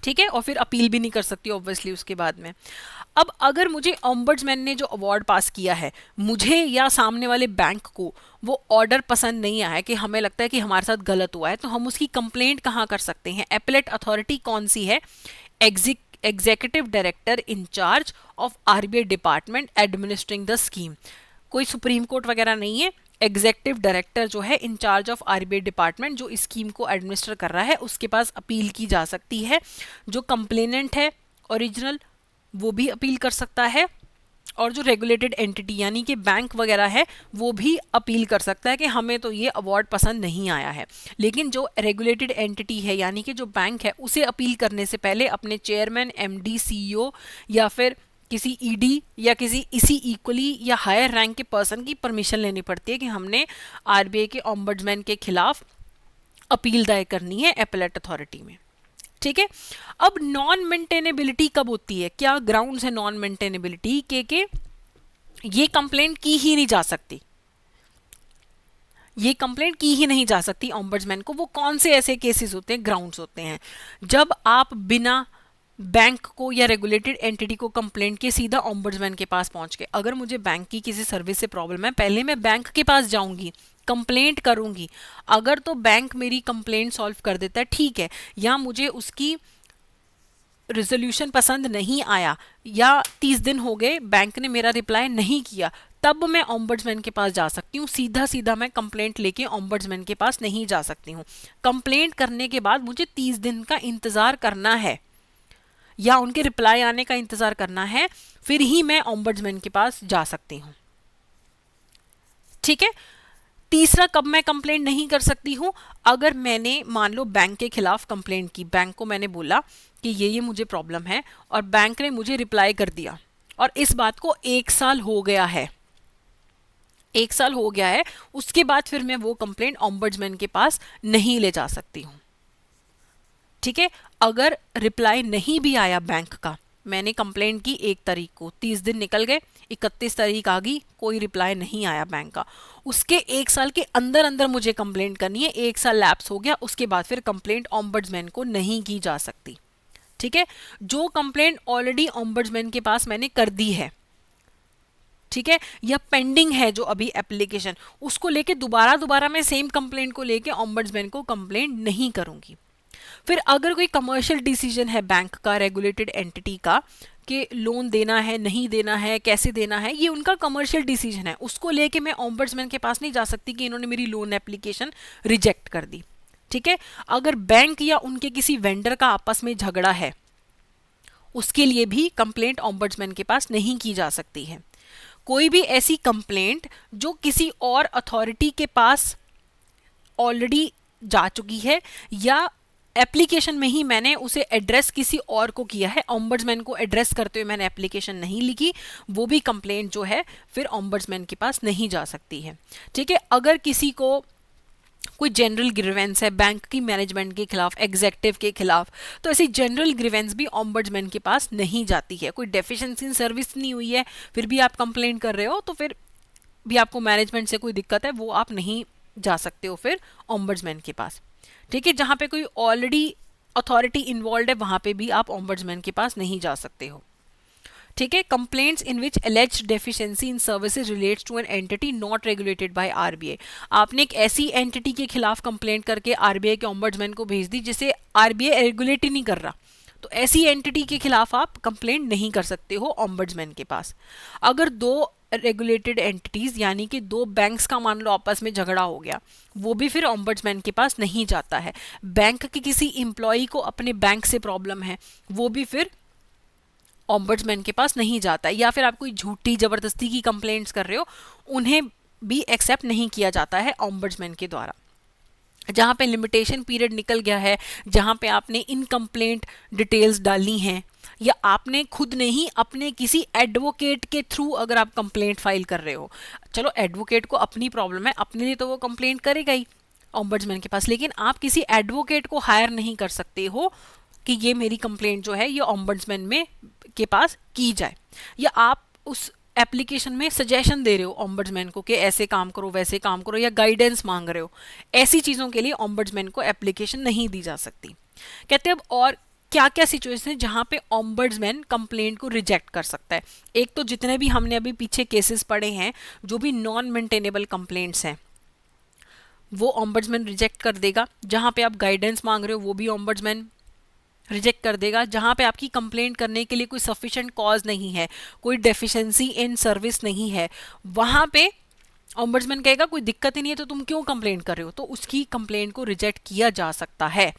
ठीक है, और फिर अपील भी नहीं कर सकती ऑब्वियसली उसके बाद में। अब अगर मुझे ऑम्बर्ड्समैन ने जो अवार्ड पास किया है, मुझे या सामने वाले बैंक को वो ऑर्डर पसंद नहीं आया, कि हमें लगता है कि हमारे साथ गलत हुआ है, तो हम उसकी कंप्लेंट कहाँ कर सकते हैं, एपेलेट अथॉरिटी कौन सी है, executive director in charge of RBI department administering the scheme. कोई सुप्रीम कोर्ट वगैरह नहीं है। एग्जेक्टिव डायरेक्टर जो है इंचार्ज ऑफ आरबीआई डिपार्टमेंट जो इस स्कीम को एडमिनिस्टर कर रहा है, उसके पास अपील की जा सकती है। जो कंप्लेनेंट है ओरिजिनल, वो भी अपील कर सकता है, और जो रेगुलेटेड एंटिटी यानी कि बैंक वगैरह है वो भी अपील कर सकता है कि हमें तो ये अवार्ड पसंद नहीं आया है। लेकिन जो रेगुलेटेड एंटिटी है यानी कि जो बैंक है, उसे अपील करने से पहले अपने चेयरमैन, एमडी, सीईओ या फिर किसी ईडी या किसी इसी इक्वली या हायर रैंक के पर्सन की परमिशन लेनी पड़ती है कि हमने आरबीआई के ओम्बड्समैन के खिलाफ अपील दायर करनी है एपेलेट अथॉरिटी में। ठीक है। अब नॉन मेंटेनेबिलिटी कब होती है, क्या ग्राउंड्स है नॉन मेंटेनेबिलिटी के ये कंप्लेंट की ही नहीं जा सकती, ये कंप्लेंट की ही नहीं जा सकती ओम्बड्समैन को। वो कौन से ऐसे केसेस होते हैं, ग्राउंड्स होते हैं, जब आप बिना बैंक को या रेगुलेटेड एंटिटी को कंप्लेंट के सीधा ओम्बड्समैन के पास पहुंच गए। अगर मुझे बैंक की किसी सर्विस से प्रॉब्लम है, पहले मैं बैंक के पास जाऊंगी, कंप्लेंट करूंगी। अगर तो बैंक मेरी कंप्लेंट सॉल्व कर देता है ठीक है, या मुझे उसकी रिजोल्यूशन पसंद नहीं आया या 30 दिन हो गए बैंक ने मेरा रिप्लाई नहीं किया, तब मैं ओम्बड्समैन के पास जा सकती हूँ। सीधा सीधा मैं कंप्लेंट लेके ओम्बड्समैन के पास नहीं जा सकती हूँ। कंप्लेंट करने के बाद मुझे 30 दिन का इंतजार करना है या उनके रिप्लाई आने का इंतजार करना है, फिर ही मैं ओम्बड्समैन के पास जा सकती हूँ। ठीक है। तीसरा, कब मैं कंप्लेंट नहीं कर सकती हूँ, अगर मैंने मान लो बैंक के खिलाफ कंप्लेंट की, बैंक को मैंने बोला कि ये मुझे प्रॉब्लम है और बैंक ने मुझे रिप्लाई कर दिया और इस बात को 1 साल हो गया है, 1 साल हो गया है, उसके बाद फिर मैं वो कंप्लेंट ओम्बड्समैन के पास नहीं ले जा सकती हूँ। ठीक है। अगर रिप्लाई नहीं भी आया बैंक का, मैंने कंप्लेंट की 1 तारीख को, 30 दिन निकल गए, 31 तारीख आ गई, कोई रिप्लाई नहीं आया बैंक का, उसके 1 साल के अंदर अंदर मुझे कंप्लेंट करनी है। 1 साल लैप्स हो गया, उसके बाद फिर कंप्लेंट ओम्बड्समैन को नहीं की जा सकती। ठीक है। जो कंप्लेंट ऑलरेडी ओम्बड्समैन के पास मैंने कर दी है, ठीक है, या पेंडिंग है जो अभी एप्लीकेशन, उसको लेके दोबारा मैं सेम कंप्लेंट को लेके ओम्बड्समैन को कंप्लेंट नहीं करूंगी। फिर अगर कोई कमर्शियल डिसीजन है बैंक का, रेगुलेटेड एंटिटी का, कि लोन देना है, नहीं देना है, कैसे देना है, ये उनका कमर्शियल डिसीजन है, उसको लेके मैं ओम्बड्समैन के पास नहीं जा सकती कि इन्होंने मेरी लोन एप्लीकेशन रिजेक्ट कर दी। ठीक है। अगर बैंक या उनके किसी वेंडर का आपस में झगड़ा है, उसके लिए भी कंप्लेंट ओम्बड्समैन के पास नहीं की जा सकती है। कोई भी ऐसी कंप्लेंट जो किसी और अथॉरिटी के पास ऑलरेडी जा चुकी है या एप्लीकेशन में ही मैंने उसे एड्रेस किसी और को किया है, ओम्बड्समैन को एड्रेस करते हुए मैंने एप्लीकेशन नहीं लिखी, वो भी कंप्लेंट जो है फिर ओम्बड्समैन के पास नहीं जा सकती है। ठीक है। अगर किसी को कोई जनरल ग्रीवेंस है बैंक की मैनेजमेंट के खिलाफ, एग्जेक्टिव के खिलाफ, तो ऐसी जनरल ग्रीवेंस भी ओम्बड्समैन के पास नहीं जाती है। कोई डेफिशिएंसी इन सर्विस नहीं हुई है, फिर भी आप कंप्लेंट कर रहे हो, तो फिर भी आपको मैनेजमेंट से कोई दिक्कत है, वो आप नहीं जा सकते हो फिर ओम्बड्समैन के पास। ठीक है। जहां पे कोई ऑलरेडी अथॉरिटी इन्वॉल्व है, वहां पे भी आप ओम्बड्समैन के पास नहीं जा सकते हो। ठीक है। Complaints in which alleged deficiency in services relates to an entity not regulated by RBI. आपने एक ऐसी एंटिटी के खिलाफ कंप्लेंट करके आरबीआई के ओम्बड्समैन को भेज दी जिसे आरबीआई रेगुलेट ही नहीं कर रहा, तो ऐसी एंटिटी के खिलाफ आप कंप्लेंट नहीं कर सकते हो ओम्बड्समैन के पास। अगर 2 रेगुलेटेड एंटिटीज यानी कि 2 बैंक्स का मान लो आपस में झगड़ा हो गया, वो भी फिर ओम्बड्समैन के पास नहीं जाता है। बैंक के किसी एम्प्लॉय को अपने बैंक से प्रॉब्लम है, वो भी फिर ओम्बड्समैन के पास नहीं जाता है। या फिर आप कोई झूठी जबरदस्ती की कंप्लेंट्स कर रहे हो, उन्हें भी एक्सेप्ट नहीं किया जाता है ओम्बड्समैन के द्वारा। जहाँ पे लिमिटेशन पीरियड निकल गया है, जहाँ पे आपने इनकम्प्लेंट डिटेल्स डाली हैं, या आपने खुद ने ही अपने किसी एडवोकेट के थ्रू अगर आप कंप्लेंट फाइल कर रहे हो, चलो एडवोकेट को अपनी प्रॉब्लम है, अपने लिए तो वो कंप्लेंट करेगा ही ओम्बड्समैन के पास, लेकिन आप किसी एडवोकेट को हायर नहीं कर सकते हो कि ये मेरी कंप्लेंट जो है ये ओम्बड्समैन में के पास की जाए, या आप उस एप्लीकेशन में सजेशन दे रहे हो ओम्बड्समैन को कि ऐसे काम करो, वैसे काम करो, या गाइडेंस मांग रहे हो, ऐसी चीज़ों के लिए ओम्बड्समैन को एप्लीकेशन नहीं दी जा सकती। कहते हैं अब और क्या क्या सिचुएशन है जहाँ पे ओम्बड्समैन कंप्लेंट को रिजेक्ट कर सकता है। एक तो जितने भी हमने अभी पीछे केसेस पढ़े हैं, जो भी नॉन मेंटेनेबल कंप्लेंट्स हैं, वो ओम्बड्समैन रिजेक्ट कर देगा। जहाँ पे आप गाइडेंस मांग रहे हो, वो भी ओम्बड्समैन रिजेक्ट कर देगा। जहाँ पे आपकी कंप्लेंट करने के लिए कोई सफिशिएंट कॉज नहीं है, कोई डेफिशिएंसी इन सर्विस नहीं है, वहाँ पे ऑम्बड्समैन कहेगा कोई दिक्कत ही नहीं है तो तुम क्यों कंप्लेंट कर रहे हो, तो उसकी कंप्लेंट को रिजेक्ट किया जा सकता है।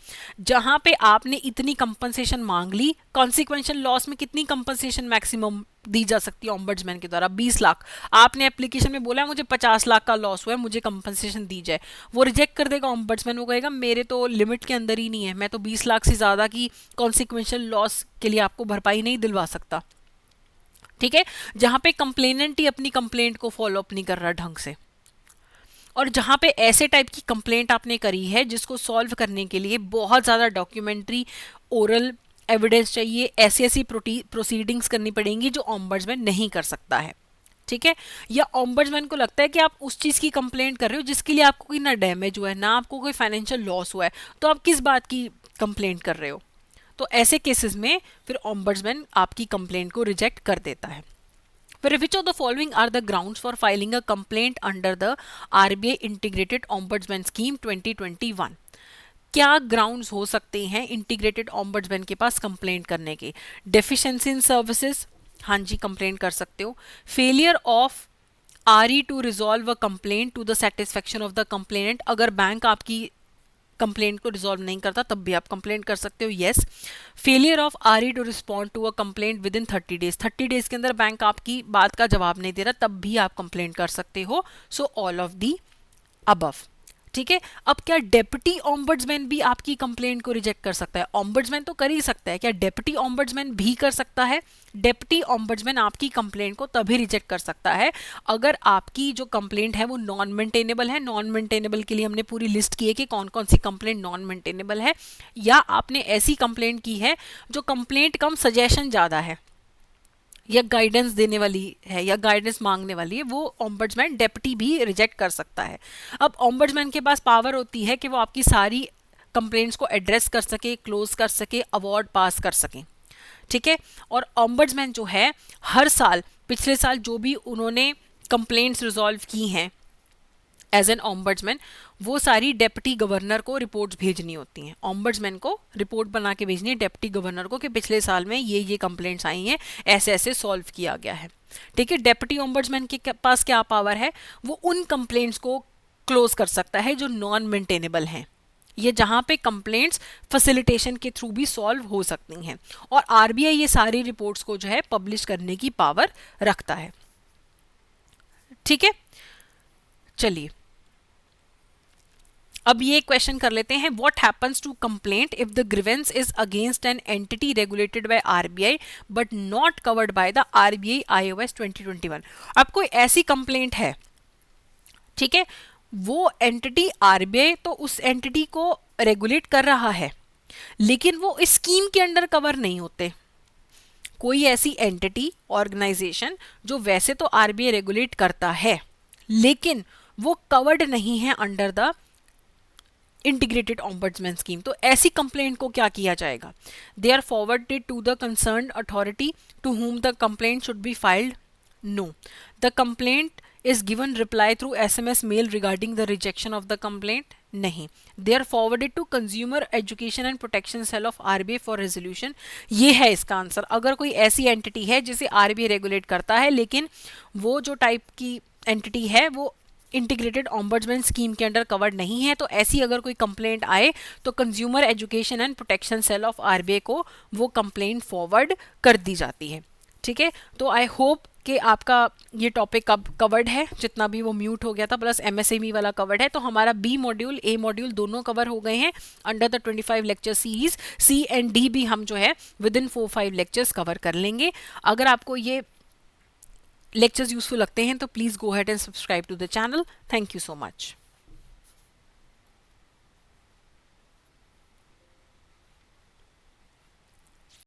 जहां पे आपने इतनी कंपनसेशन मांग ली, कॉन्सिक्वेंशियल लॉस में कितनी कंपनसेशन मैक्सिमम दी जा सकती है ऑम्बड्समैन के द्वारा? 20 लाख। आपने एप्लीकेशन में बोला मुझे 50 लाख का लॉस हुआ है, मुझे कंपनसेशन दी जाए, वो रिजेक्ट कर देगा ऑम्बड्समैन। वो कहेगा मेरे तो लिमिट के अंदर ही नहीं है, मैं तो 20 लाख से ज्यादा की कॉन्सिक्वेंशियल लॉस के लिए आपको भरपाई नहीं दिलवा सकता। ठीक है, जहां पे कंप्लेनेंट ही अपनी कंप्लेंट को फॉलो अप नहीं कर रहा ढंग से, और जहां पे ऐसे टाइप की कंप्लेंट आपने करी है जिसको सॉल्व करने के लिए बहुत ज़्यादा डॉक्यूमेंट्री ओरल एविडेंस चाहिए, ऐसी ऐसी प्रोसीडिंग्स करनी पड़ेंगी जो ऑम्बड्समैन नहीं कर सकता है। ठीक है, या ऑम्बड्समैन को लगता है कि आप उस चीज़ की कंप्लेंट कर रहे हो जिसके लिए आपको कोई ना डैमेज हुआ है ना आपको कोई फाइनेंशियल लॉस हुआ है, तो आप किस बात की कंप्लेंट कर रहे हो? तो ऐसे केसेस में फिर ऑम्बड्समैन आपकी कंप्लेंट को रिजेक्ट कर देता है। For which of the following are the grounds for filing a complaint under the RBI Integrated Ombudsman Scheme 2021? क्या ग्राउंड्स हो सकते हैं इंटीग्रेटेड ऑम्बड्समैन के पास कंप्लेंट करने के? डेफिशिएंसी इन सर्विसेज, हाँ जी कंप्लेंट कर सकते हो। Failure of RE to resolve a complaint to the satisfaction of the complainant, अगर बैंक आपकी कंप्लेंट को रिजॉल्व नहीं करता तब भी आप कंप्लेंट कर सकते हो। Yes. Failure of RE to respond to a complaint within 30 days, 30 days के अंदर बैंक आपकी बात का जवाब नहीं दे रहा तब भी आप कंप्लेंट कर सकते हो। So all of the above. ठीक है, अब क्या डेप्यूटी ऑम्बड्समैन भी आपकी कंप्लेंट को रिजेक्ट कर सकता है? ऑम्बड्समैन तो कर ही सकता है, क्या डेप्यूटी ऑम्बड्समैन भी कर सकता है? डेप्यूटी ऑम्बड्समैन आपकी कंप्लेंट को तभी रिजेक्ट कर सकता है अगर आपकी जो कंप्लेंट है वो नॉन मेंटेनेबल है। नॉन मेंटेनेबल के लिए हमने पूरी लिस्ट की है कि कौन कौन सी कंप्लेंट नॉन मेंटेनेबल है, या आपने ऐसी कंप्लेंट की है जो कंप्लेंट कम सजेशन ज़्यादा है या गाइडेंस देने वाली है या गाइडेंस मांगने वाली है, वो ऑम्बड्समैन डेप्यूटी भी रिजेक्ट कर सकता है। अब ऑम्बड्समैन के पास पावर होती है कि वो आपकी सारी कंप्लेंट्स को एड्रेस कर सके, क्लोज कर सके, अवार्ड पास कर सके। ठीक है, और ऑम्बड्समैन जो है हर साल, पिछले साल जो भी उन्होंने कंप्लेंट्स रिजॉल्व की हैं एज एन ऑम्बड्समैन, वो सारी डेप्यूटी गवर्नर को रिपोर्ट्स भेजनी होती हैं। ऑम्बड्समैन को रिपोर्ट बना के भेजनी है डेप्यूटी गवर्नर को कि पिछले साल में ये कंप्लेंट्स आई हैं, ऐसे ऐसे सॉल्व किया गया है। ठीक है, डेप्यूटी ऑम्बड्समैन के पास क्या पावर है? वो उन कंप्लेंट्स को क्लोज कर सकता है जो नॉन मेंटेनेबल हैं, ये जहां पे कंप्लेंट्स फैसिलिटेशन के थ्रू भी सॉल्व हो सकती हैं, और आरबीआई ये सारी रिपोर्ट्स को जो है पब्लिश करने की पावर रखता है। ठीक है, चलिए अब ये क्वेश्चन कर लेते हैं। What happens to complaint if the grievance is against an entity regulated by RBI but not covered by the RBI iOS 2021? अब कोई ऐसी कंप्लेंट है, ठीक है, वो एंटिटी आरबीआई तो उस एंटिटी को रेगुलेट कर रहा है लेकिन वो इस स्कीम के अंडर कवर नहीं होते। कोई ऐसी एंटिटी ऑर्गेनाइजेशन जो वैसे तो आरबीआई रेगुलेट करता है लेकिन वो कवर्ड नहीं है under the integrated ombudsman scheme, तो ऐसी कंप्लेंट को क्या किया जाएगा? They are forwarded to the concerned authority to whom the complaint should be filed? No. The complaint is given reply through SMS mail regarding the rejection of the complaint? नहीं. They are forwarded to Consumer Education and Protection Cell of RBI for resolution. ये है इसका answer. अगर कोई ऐसी entity है जिसे RBI regulate करता है लेकिन वो जो टाइप की एंटिटी है वो इंटीग्रेटेड ऑम्बड्समैन स्कीम के अंडर कवर्ड नहीं है, तो ऐसी अगर कोई कंप्लेंट आए तो consumer education and protection cell of RBI को वो कंप्लेंट फॉरवर्ड कर दी जाती है। ठीक है, तो आई होप कि आपका ये टॉपिक अब कवर्ड है, जितना भी वो म्यूट हो गया था प्लस एमएसएमई वाला कवर्ड है। तो हमारा बी मॉड्यूल ए मॉड्यूल दोनों कवर हो गए हैं under the 25 lecture series. C and D भी हम जो है विद इन 4-5 लेक्चर्स कवर कर लेंगे। अगर आपको ये लेक्चर्स यूजफुल लगते हैं तो please go ahead and subscribe to the channel. Thank you so much.